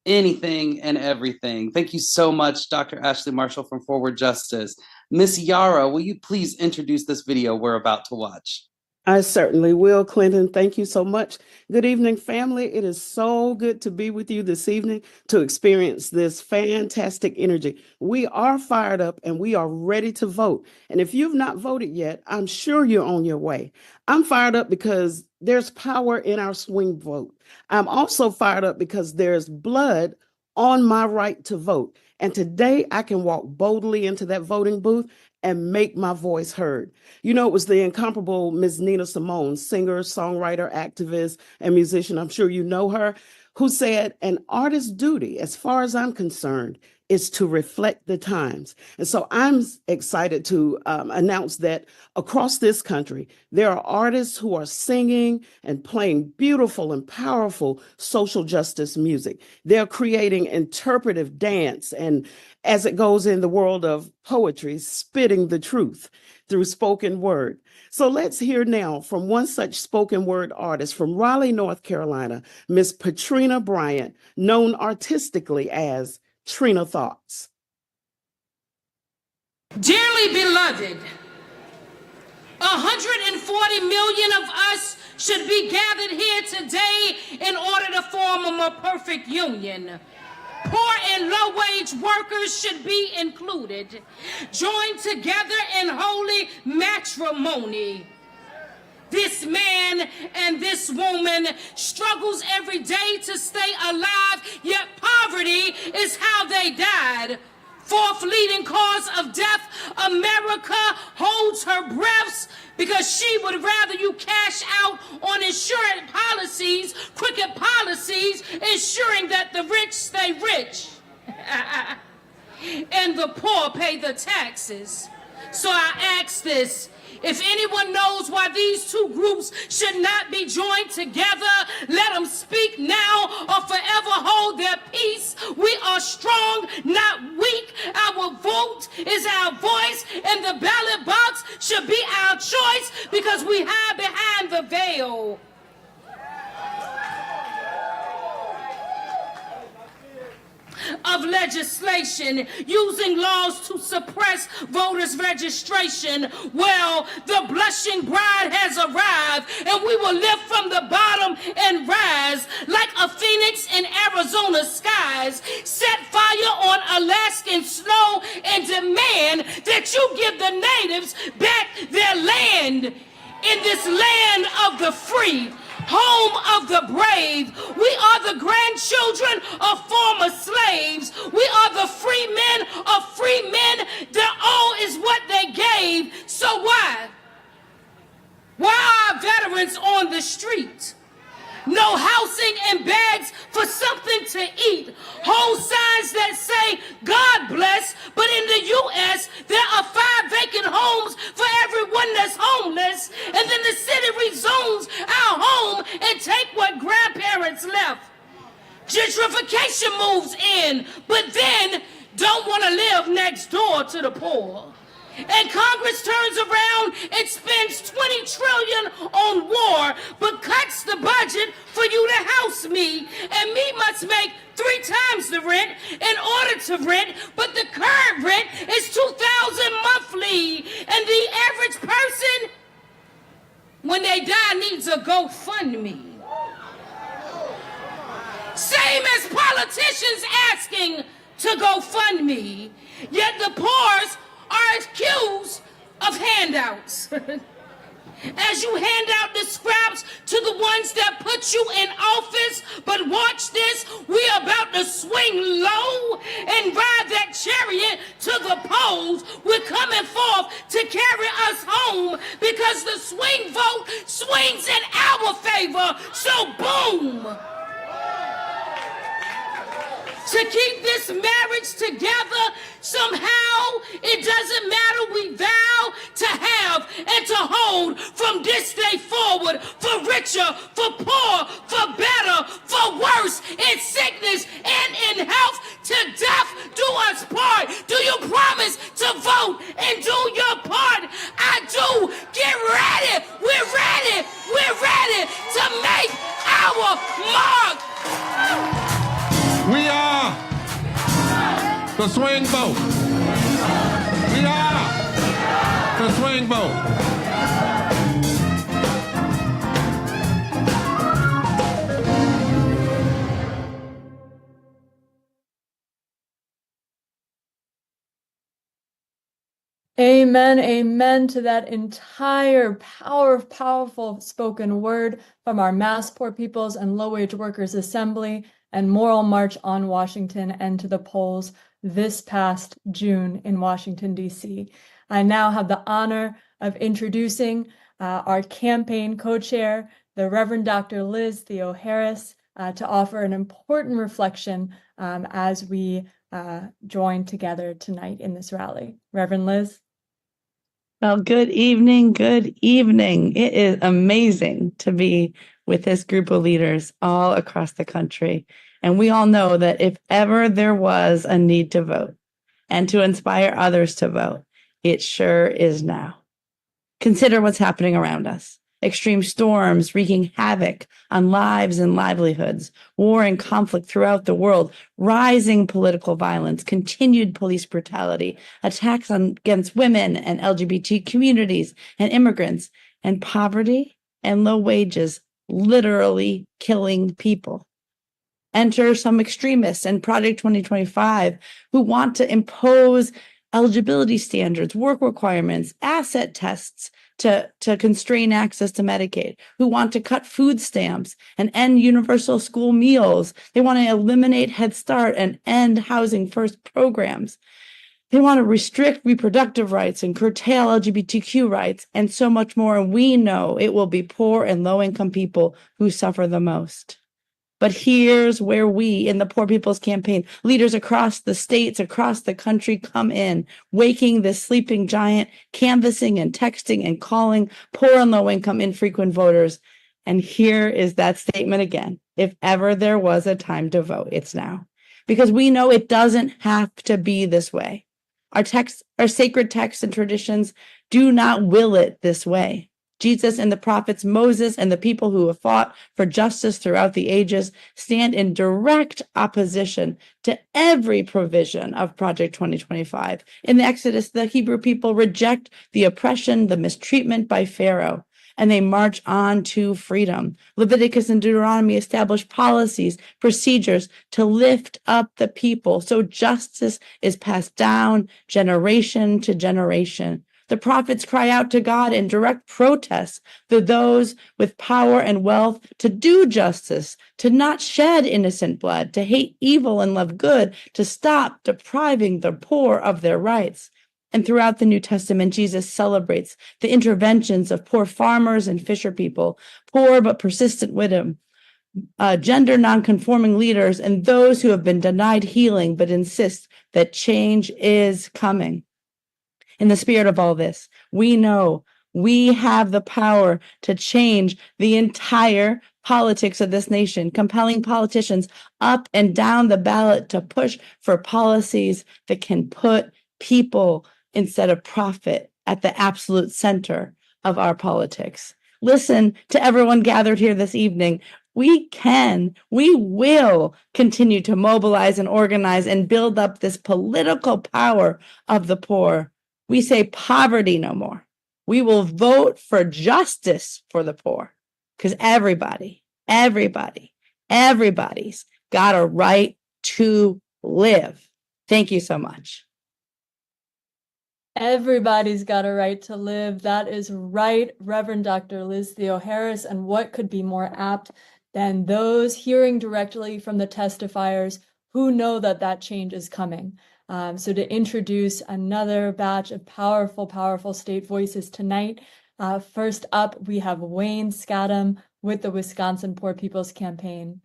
anything and everything. Thank you so much, Dr. Ashley Marshall from Forward Justice. Miss Yara, will you please introduce this video we're about to watch? I certainly will, Clinton. Thank you so much. Good evening, family. It is so good to be with you this evening to experience this fantastic energy. We are fired up and we are ready to vote. And if you've not voted yet, I'm sure you're on your way. I'm fired up because there's power in our swing vote. I'm also fired up because there's blood on my right to vote. And today I can walk boldly into that voting booth and make my voice heard. You know, it was the incomparable Ms. Nina Simone, singer, songwriter, activist, and musician, I'm sure you know her, who said, an artist's duty, as far as I'm concerned, is to reflect the times. And so I'm excited to announce that across this country, there are artists who are singing and playing beautiful and powerful social justice music. They're creating interpretive dance and, as it goes in the world of poetry, spitting the truth through spoken word. So let's hear now from one such spoken word artist from Raleigh, North Carolina, Miss Patrina Bryant, known artistically as Trina Thoughts. Dearly beloved, 140 million of us should be gathered here today in order to form a more perfect union. Poor and low-wage workers should be included, joined together in holy matrimony. This man and this woman struggles every day to stay alive, yet poverty is how they died. Fourth leading cause of death, America holds her breaths because she would rather you cash out on insurance policies, crooked policies, ensuring that the rich stay rich and the poor pay the taxes. So I ask this. If anyone knows why these two groups should not be joined together, let them speak now or forever hold their peace. We are strong, not weak. Our vote is our voice, and the ballot box should be our choice because we hide behind the veil. Of legislation using laws to suppress voters' registration. Well, the blushing bride has arrived, and we will lift from the bottom and rise like a phoenix in Arizona skies. Set fire on Alaskan snow and demand that you give the natives back their land. In this land of the free, home of the brave, we are the grandchildren of former slaves. We are the free men of free men. Their all is what they gave. So why? Why are veterans on the street? No housing and bags for something to eat. Whole signs that say, God bless, but in the U.S., there are 5 vacant homes for everyone that's homeless. And then the city rezones our home and take what grandparents left. Gentrification moves in, but then don't want to live next door to the poor. And Congress turns around and spends $20 trillion on war, but cuts the budget for you to house me. And me must make 3 times the rent in order to rent, but the current rent is $2,000 monthly. And the average person, when they die, needs a GoFundMe. Same as politicians asking to go fund me, yet the poor's are accused of handouts. As you hand out the scraps to the ones that put you in office, but watch this, we about to swing low and ride that chariot to the polls. We're coming forth to carry us home because the swing vote swings in our favor. So boom! To keep this marriage together, somehow it doesn't matter, we vow to have and to hold from this day forward, for richer, for poor, for better, for worse, in sickness and in health, to death do us part. Do you promise to vote and do your part? I do. Get ready. We're ready. We're ready to make our mark. We are the swing vote. We are the swing vote. Amen, amen to that entire powerful spoken word from our Mass Poor Peoples and Low-Wage Workers Assembly and Moral March on Washington and to the polls this past June in Washington, D.C. I now have the honor of introducing our campaign co-chair, the Reverend Dr. Liz Theoharis, to offer an important reflection as we join together tonight in this rally. Reverend Liz. Well, good evening. Good evening. It is amazing to be with this group of leaders all across the country. And we all know that if ever there was a need to vote and to inspire others to vote, it sure is now. Consider what's happening around us. Extreme storms wreaking havoc on lives and livelihoods, war and conflict throughout the world, rising political violence, continued police brutality, attacks against women and LGBT communities and immigrants, and poverty and low wages literally killing people. Enter some extremists and Project 2025 who want to impose eligibility standards, work requirements, asset tests to constrain access to Medicaid, who want to cut food stamps and end universal school meals. They want to eliminate Head Start and end Housing First programs. They want to restrict reproductive rights and curtail LGBTQ rights and so much more. And we know it will be poor and low-income people who suffer the most. But here's where we in the Poor People's Campaign, leaders across the states, across the country come in, waking this sleeping giant, canvassing and texting and calling poor and low-income infrequent voters. And here is that statement again. If ever there was a time to vote, it's now. Because we know it doesn't have to be this way. Our texts, our sacred texts and traditions do not will it this way. Jesus and the prophets, Moses and the people who have fought for justice throughout the ages stand in direct opposition to every provision of Project 2025. In the Exodus, the Hebrew people reject the oppression, the mistreatment by Pharaoh, and they march on to freedom. Leviticus and Deuteronomy establish policies, procedures to lift up the people so justice is passed down generation to generation. The prophets cry out to God in direct protest for those with power and wealth to do justice, to not shed innocent blood, to hate evil and love good, to stop depriving the poor of their rights. And throughout the New Testament, Jesus celebrates the interventions of poor farmers and fisher people, poor but persistent widows, gender nonconforming leaders, and those who have been denied healing but insist that change is coming. In the spirit of all this, we know we have the power to change the entire politics of this nation, compelling politicians up and down the ballot to push for policies that can put people instead of profit at the absolute center of our politics. Listen to everyone gathered here this evening. We will continue to mobilize and organize and build up this political power of the poor. We say poverty no more. We will vote for justice for the poor because everybody's got a right to live. Thank you so much. Everybody's got a right to live. That is right, Reverend Dr. Liz Theoharis. And what could be more apt than those hearing directly from the testifiers who know that that change is coming? So to introduce another batch of powerful state voices tonight, first up, we have Wayne Scadam with the Wisconsin Poor People's Campaign.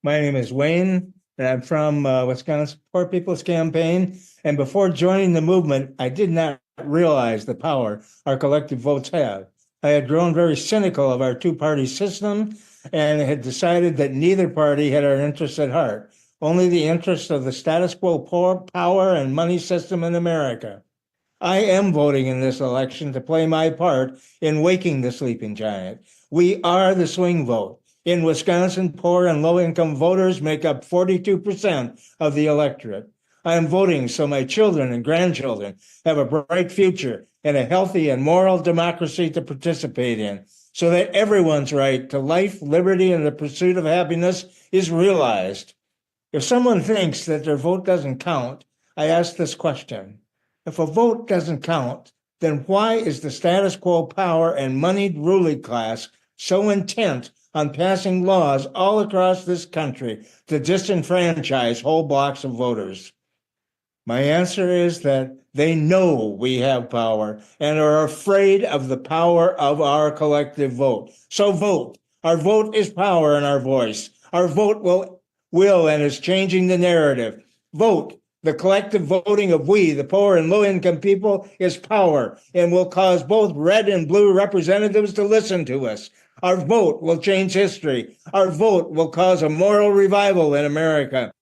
My name is Wayne, and I'm from Wisconsin Poor People's Campaign. And before joining the movement, I did not realize the power our collective votes have. I had grown very cynical of our two-party system and had decided that neither party had our interests at heart, only the interests of the status quo power and money system in America. I am voting in this election to play my part in waking the sleeping giant. We are the swing vote. In Wisconsin, poor and low-income voters make up 42% of the electorate. I am voting so my children and grandchildren have a bright future and a healthy and moral democracy to participate in, so that everyone's right to life, liberty, and the pursuit of happiness is realized. If someone thinks that their vote doesn't count, I ask this question. If a vote doesn't count, then why is the status quo power and moneyed ruling class so intent on passing laws all across this country to disenfranchise whole blocks of voters? My answer is that they know we have power and are afraid of the power of our collective vote. So vote. Our vote is power in our voice. Our vote will and is changing the narrative. Vote. The collective voting of we, the poor and low-income people, is power and will cause both red and blue representatives to listen to us. Our vote will change history. Our vote will cause a moral revival in America.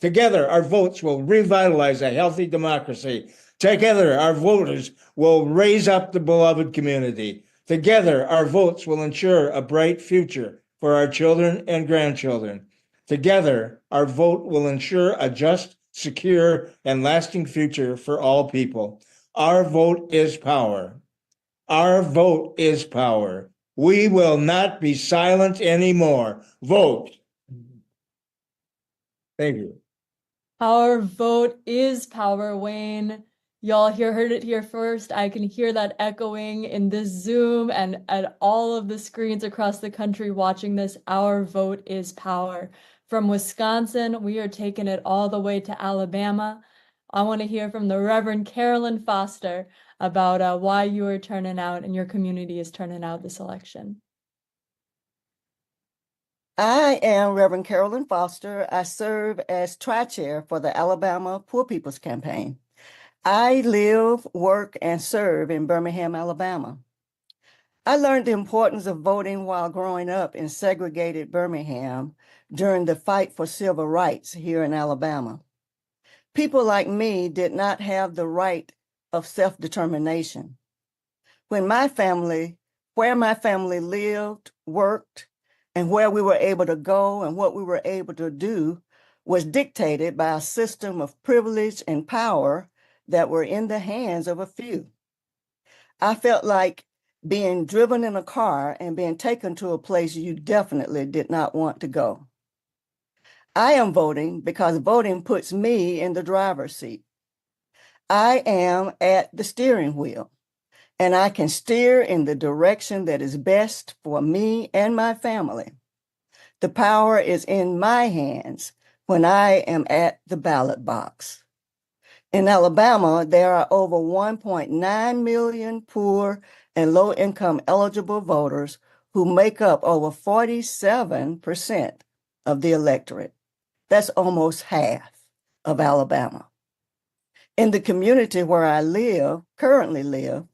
Together, our votes will revitalize a healthy democracy. Together, our voters will raise up the beloved community. Together, our votes will ensure a bright future for our children and grandchildren. Together, our vote will ensure a just, secure, and lasting future for all people. Our vote is power. Our vote is power. We will not be silent anymore. Vote. Thank you. Our vote is power, Wayne. Y'all heard it here first. I can hear that echoing in this Zoom and at all of the screens across the country watching this. Our vote is power. From Wisconsin, we are taking it all the way to Alabama. I want to hear from the Reverend Carolyn Foster about why you are turning out and your community is turning out this election. I am Reverend Carolyn Foster. I serve as Tri-Chair for the Alabama Poor People's Campaign. I live, work, and serve in Birmingham, Alabama. I learned the importance of voting while growing up in segregated Birmingham during the fight for civil rights here in Alabama. People like me did not have the right of self-determination. Where my family lived, worked, and where we were able to go and what we were able to do was dictated by a system of privilege and power that were in the hands of a few. I felt like being driven in a car and being taken to a place you definitely did not want to go. I am voting because voting puts me in the driver's seat. I am at the steering wheel, and I can steer in the direction that is best for me and my family. The power is in my hands when I am at the ballot box. In Alabama, there are over 1.9 million poor and low-income eligible voters who make up over 47% of the electorate. That's almost half of Alabama. In the community where I currently live,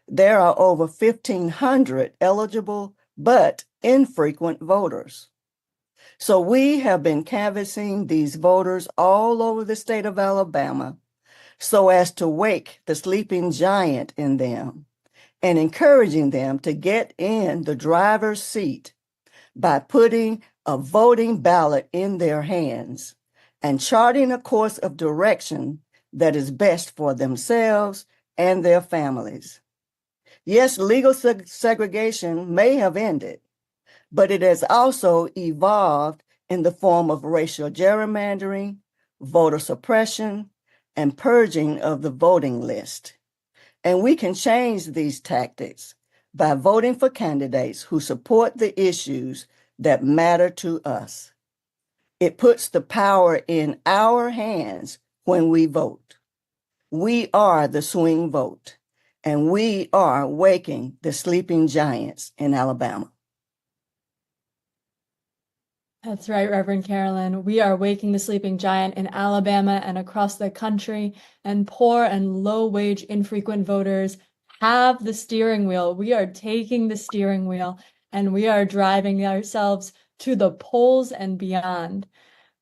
there are over 1,500 eligible but infrequent voters. So we have been canvassing these voters all over the state of Alabama so as to wake the sleeping giant in them and encouraging them to get in the driver's seat by putting a voting ballot in their hands and charting a course of direction that is best for themselves and their families. Yes, legal segregation may have ended, but it has also evolved in the form of racial gerrymandering, voter suppression, and purging of the voting list. And we can change these tactics by voting for candidates who support the issues that matter to us. It puts the power in our hands when we vote. We are the swing vote, and we are waking the sleeping giants in Alabama. That's right, Reverend Carolyn. We are waking the sleeping giant in Alabama and across the country, and poor and low-wage infrequent voters have the steering wheel. We are taking the steering wheel, and we are driving ourselves to the polls and beyond.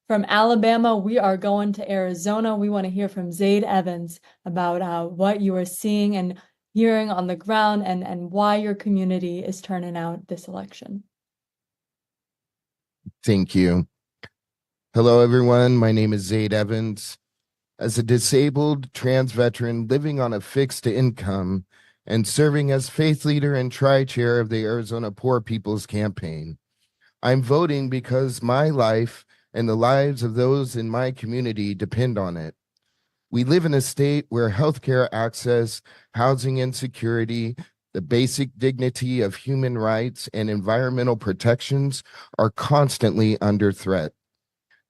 From Alabama, we are going to Arizona. We want to hear from Zaid Evans about what you are seeing and hearing on the ground and why your community is turning out this election. Thank you. Hello, everyone. My name is Zaid Evans. As a disabled trans veteran living on a fixed income and serving as faith leader and tri-chair of the Arizona Poor People's Campaign, I'm voting because my life and the lives of those in my community depend on it. We live in a state where healthcare access, housing insecurity, the basic dignity of human rights and environmental protections are constantly under threat.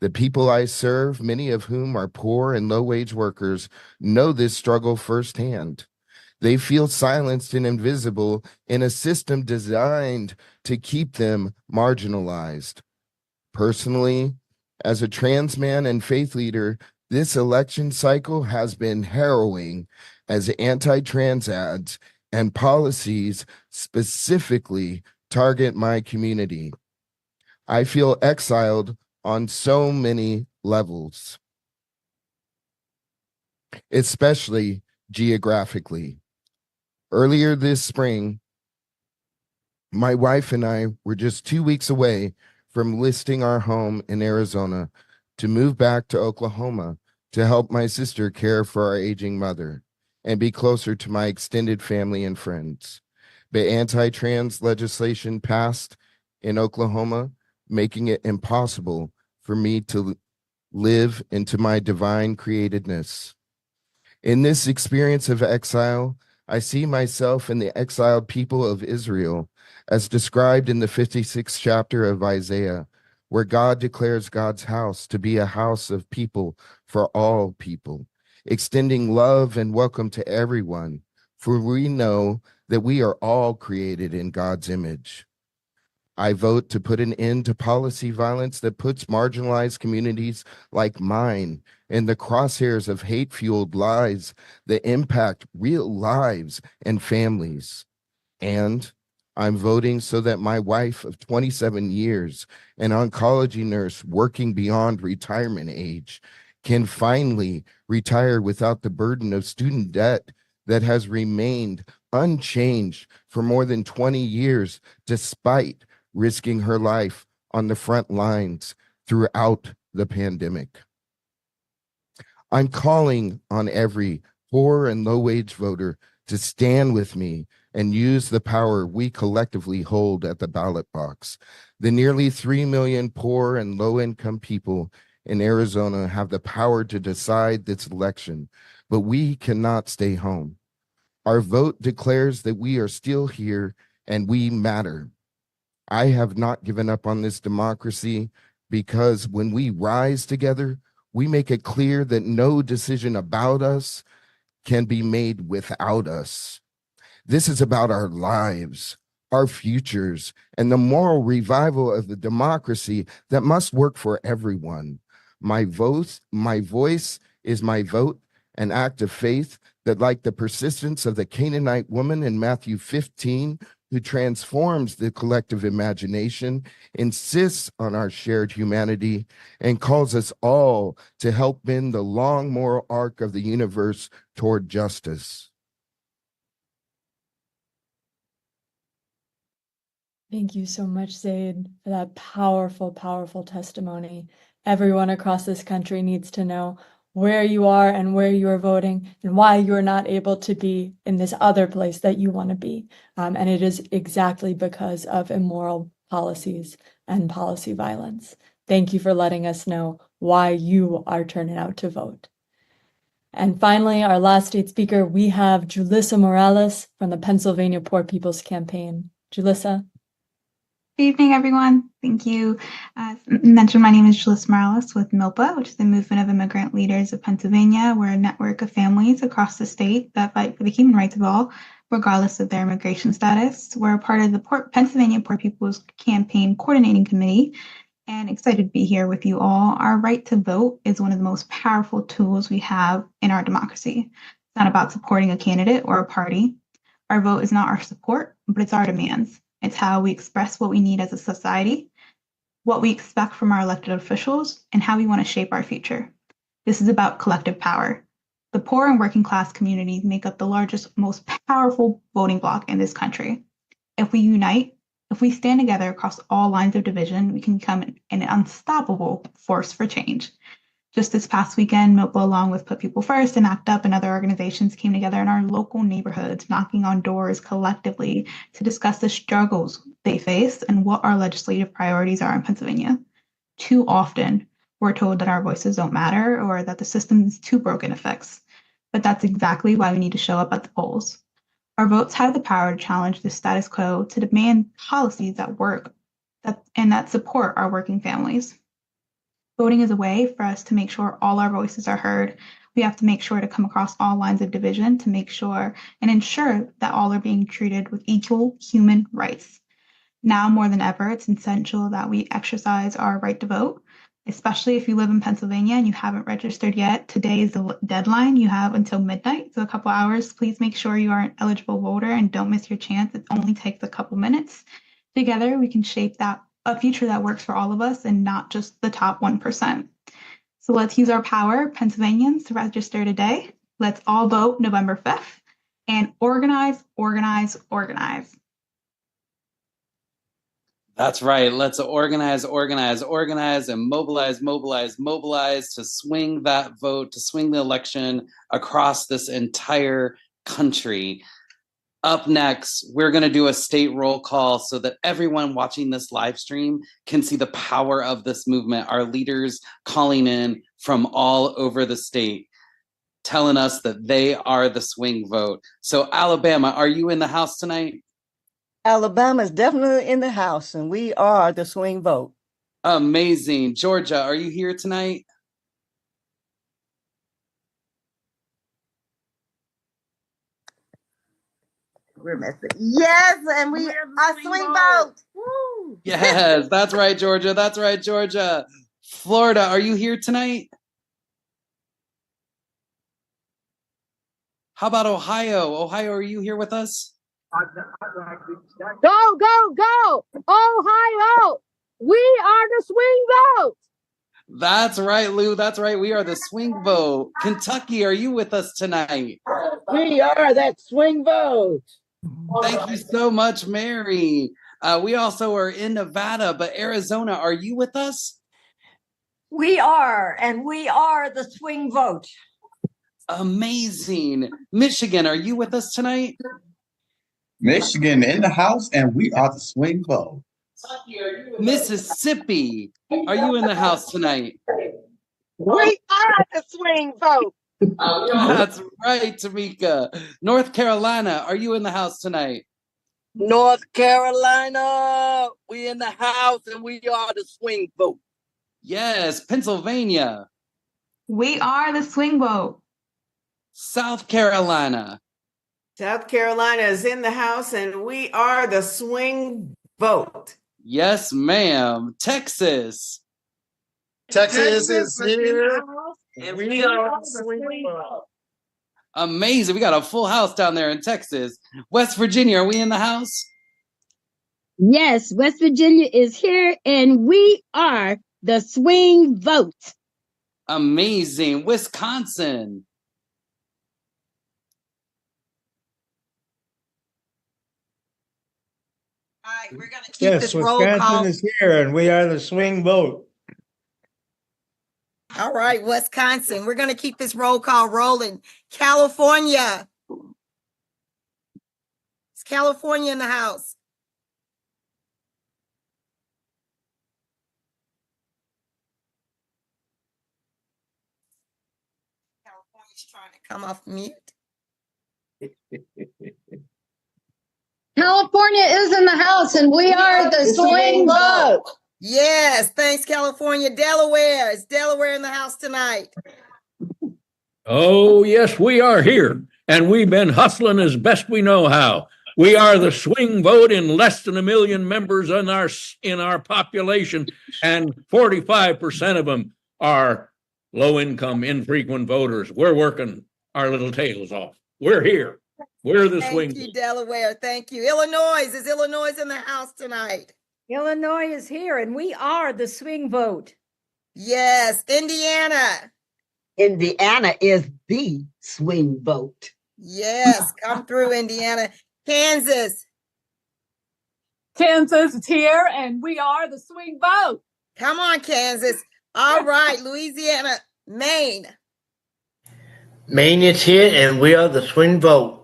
The people I serve, many of whom are poor and low-wage workers, know this struggle firsthand. They feel silenced and invisible in a system designed to keep them marginalized. Personally, as a trans man and faith leader, this election cycle has been harrowing as anti-trans ads and policies specifically target my community. I feel exiled on so many levels, especially geographically. Earlier this spring, my wife and I were just 2 weeks away from listing our home in Arizona to move back to Oklahoma to help my sister care for our aging mother and be closer to my extended family and friends. But anti-trans legislation passed in Oklahoma, making it impossible for me to live into my divine createdness. In this experience of exile, I see myself in the exiled people of Israel, as described in the 56th chapter of Isaiah, where God declares God's house to be a house of people for all people, extending love and welcome to everyone, for we know that we are all created in God's image. I vote to put an end to policy violence that puts marginalized communities like mine in the crosshairs of hate-fueled lies that impact real lives and families. And I'm voting so that my wife of 27 years, an oncology nurse working beyond retirement age, can finally retire without the burden of student debt that has remained unchanged for more than 20 years, despite risking her life on the front lines throughout the pandemic. I'm calling on every poor and low-wage voter to stand with me and use the power we collectively hold at the ballot box. The nearly 3 million poor and low-income people in Arizona have the power to decide this election, but we cannot stay home. Our vote declares that we are still here and we matter. I have not given up on this democracy because when we rise together, we make it clear that no decision about us can be made without us. This is about our lives, our futures, and the moral revival of the democracy that must work for everyone. My voice is my vote, an act of faith that, like the persistence of the Canaanite woman in Matthew 15, who transforms the collective imagination, insists on our shared humanity, and calls us all to help bend the long moral arc of the universe toward justice. Thank you so much, Zaid, for that powerful, powerful testimony. Everyone across this country needs to know where you are and where you are voting and why you are not able to be in this other place that you want to be. And it is exactly because of immoral policies and policy violence. Thank you for letting us know why you are turning out to vote. And finally, our last state speaker, we have Julissa Morales from the Pennsylvania Poor People's Campaign. Julissa. Good evening, everyone. Thank you. As mentioned, my name is Julissa Morales with MILPA, which is the Movement of Immigrant Leaders of Pennsylvania. We're a network of families across the state that fight for the human rights of all, regardless of their immigration status. We're a part of the Pennsylvania Poor People's Campaign Coordinating Committee, and excited to be here with you all. Our right to vote is one of the most powerful tools we have in our democracy. It's not about supporting a candidate or a party. Our vote is not our support, but it's our demands. It's how we express what we need as a society, what we expect from our elected officials, and how we want to shape our future. This is about collective power. The poor and working class communities make up the largest, most powerful voting bloc in this country. If we unite, if we stand together across all lines of division, we can become an unstoppable force for change. Just this past weekend, MILPA, along with Put People First and ACT UP and other organizations, came together in our local neighborhoods, knocking on doors collectively to discuss the struggles they face and what our legislative priorities are in Pennsylvania. Too often, we're told that our voices don't matter or that the system is too broken to fix. But that's exactly why we need to show up at the polls. Our votes have the power to challenge the status quo, to demand policies that work and that support our working families. Voting is a way for us to make sure all our voices are heard. We have to make sure to come across all lines of division to make sure and ensure that all are being treated with equal human rights. Now more than ever, it's essential that we exercise our right to vote, especially if you live in Pennsylvania and you haven't registered yet. Today is the deadline. You have until midnight, so a couple hours. Please make sure you are an eligible voter and don't miss your chance. It only takes a couple minutes. Together, we can shape a future that works for all of us and not just the top 1%. So let's use our power, Pennsylvanians, to register today. Let's all vote November 5th and organize, organize, organize. That's right. Let's organize, organize, organize, and mobilize, mobilize, mobilize to swing that vote, to swing the election across this entire country. Up next, we're going to do a state roll call so that everyone watching this live stream can see the power of this movement. Our leaders calling in from all over the state, telling us that they are the swing vote. So Alabama, are you in the house tonight? Alabama is definitely in the house, and we are the swing vote. Amazing. Georgia, are you here tonight? We're missing. Yes, and we are swing vote. Woo. Yes, that's right, Georgia. That's right, Georgia. Florida, are you here tonight? How about Ohio? Ohio, are you here with us? Go, go, go! Ohio! We are the swing vote! That's right, Lou. That's right. We are the swing vote. Kentucky, are you with us tonight? We are that swing vote! Thank you so much, Mary. We also are in Nevada, but Arizona, are you with us? We are, and we are the swing vote. Amazing. Michigan, are you with us tonight? Michigan in the house, and we are the swing vote. Mississippi, are you in the house tonight? We are the swing vote! That's right, Tamika. North Carolina, are you in the house tonight? North Carolina, we in the house, and we are the swing vote. Yes. Pennsylvania. We are the swing vote. South Carolina. South Carolina is in the house, and we are the swing vote. Yes, ma'am. Texas. Texas is here, and we are the swing vote. Amazing. We got a full house down there in Texas. West Virginia, are we in the house? Yes, West Virginia is here, and we are the swing vote. Amazing. Wisconsin. All right, we're going to keep Yes, this roll call. Wisconsin is here, and we are the swing vote. All right, Wisconsin. We're going to keep this roll call rolling. California. Is California in the house? California's trying to come off mute. California is in the house, and we are the swing vote. Yes, thanks, California. Delaware. Is Delaware in the house tonight? Oh, yes, we are here, and we've been hustling as best we know how. We are the swing vote in less than 1 million members in our population, and 45% of them are low-income, infrequent voters. We're working our little tails off. We're here. We're the swing vote. Thank you, Delaware. Thank you. Illinois. Is Illinois in the house tonight? Illinois is here, and we are the swing vote. Yes. Indiana. Indiana is the swing vote. Yes. Come through, Indiana. Kansas. Kansas is here, and we are the swing vote. Come on, Kansas. All right, Louisiana. Maine. Maine is here, and we are the swing vote.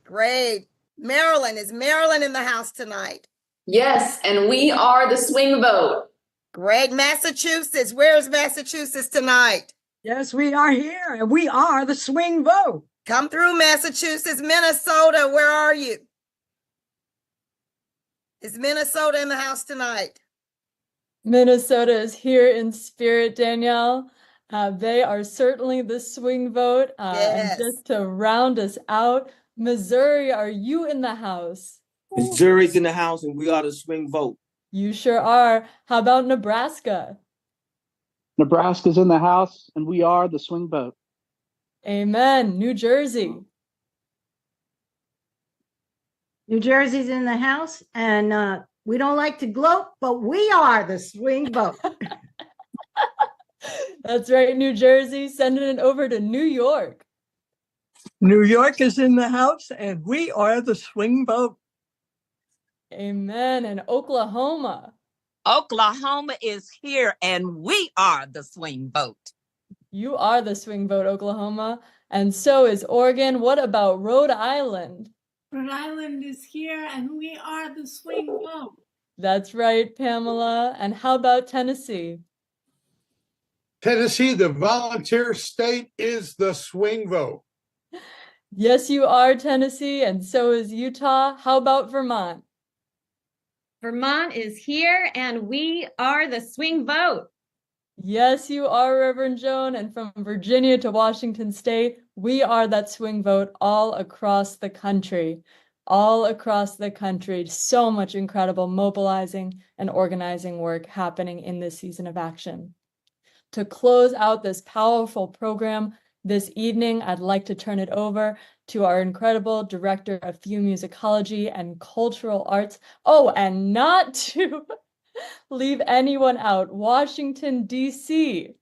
Great. Maryland. Is Maryland in the house tonight? Yes, and we are the swing vote. Great. Massachusetts. Where's Massachusetts tonight? Yes, we are here, and we are the swing vote. Come through, Massachusetts. Minnesota, where are you? Is Minnesota in the house tonight? Minnesota is here in spirit, Danielle. They are certainly the swing vote. Yes. And just to round us out, Missouri, are you in the house? Missouri's in the house, and we are the swing vote. You sure are. How about Nebraska? Nebraska's in the house, and we are the swing vote. Amen. New Jersey. New Jersey's in the house, and we don't like to gloat, but we are the swing vote. That's right, New Jersey. Sending it over to New York. New York is in the house, and we are the swing vote. Amen. And Oklahoma. Oklahoma is here, and we are the swing vote. You are the swing vote, Oklahoma. And so is Oregon. What about Rhode Island? Rhode Island is here, and we are the swing vote. That's right, Pamela. And how about Tennessee? Tennessee, the volunteer state, is the swing vote. Yes, you are, Tennessee, and so is Utah. How about Vermont? Vermont is here, and we are the swing vote. Yes, you are, Reverend Joan, and from Virginia to Washington State, we are that swing vote all across the country. All across the country. So much incredible mobilizing and organizing work happening in this season of action. To close out this powerful program this evening, I'd like to turn it over to our incredible Director of Theomusicology and Cultural Arts. Oh, and not to leave anyone out, Washington, D.C.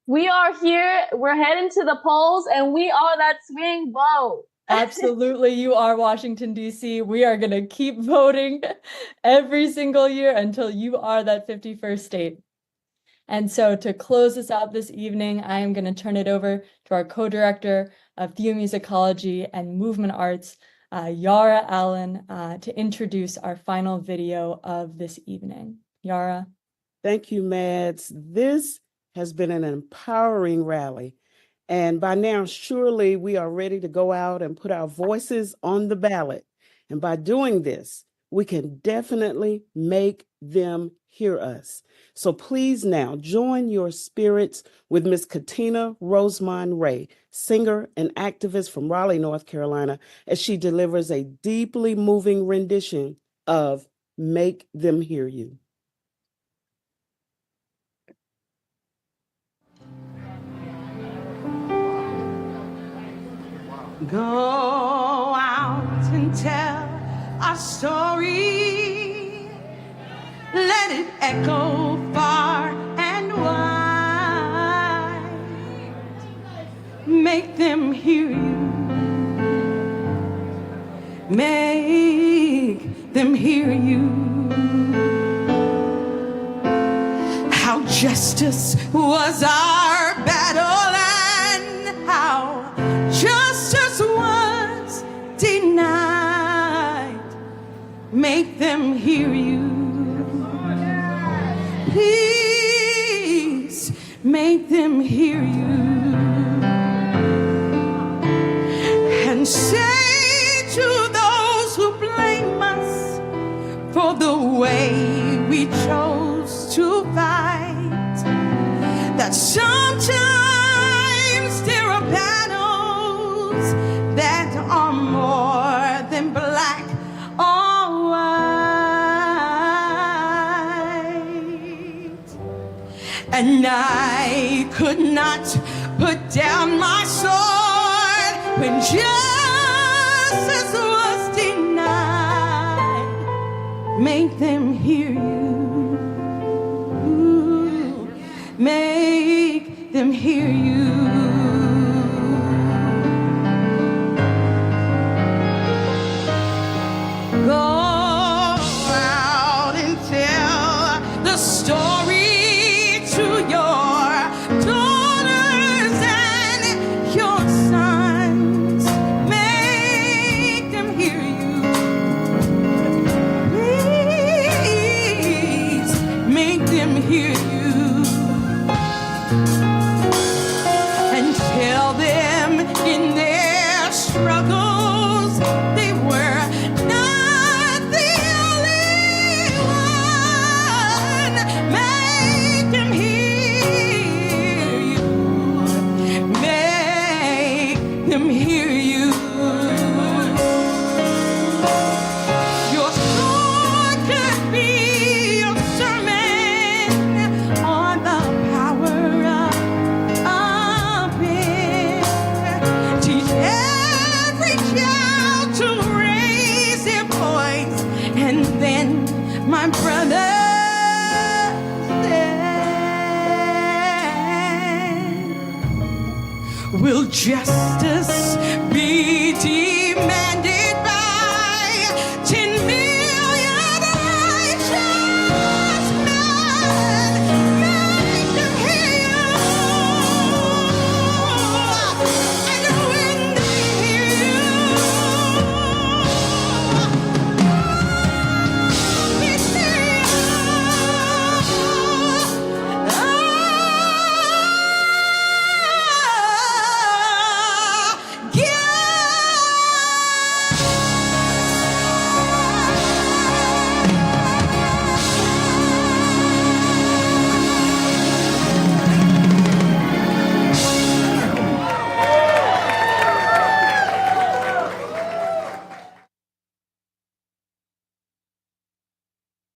We are here. We're heading to the polls, and we are that swing vote. Absolutely, you are Washington, D.C. We are going to keep voting every single year until you are that 51st state. And so to close this out this evening, I am going to turn it over to our co-director of Theomusicology and Movement Arts, Yara Allen, to introduce our final video of this evening. Yara. Thank you, Mads. This has been an empowering rally. And by now, surely we are ready to go out and put our voices on the ballot. And by doing this, we can definitely make them hear us. So please now join your spirits with Miss Katina Rosemond Ray, singer and activist from Raleigh, North Carolina, as she delivers a deeply moving rendition of Make Them Hear You. Go out and tell our story. Let it echo far and wide. Make them hear you. Make them hear you. How justice was our battle and how justice was denied. Make them hear you. Please make them hear you. And say to those who blame us for the way we chose to fight that sometimes there are battles that are more than black or white. And I could not put down my sword when justice was denied. Make them hear you. Make them hear you. Go out and tell the story to your daughters and your sons. Make them hear you. Please make them hear you. And tell them in their struggles they were not the only one. Make them hear you. Make them hear you. Your sword could be your sermon on the power of it. Teach every child to raise their voice, and then, my brother, will justice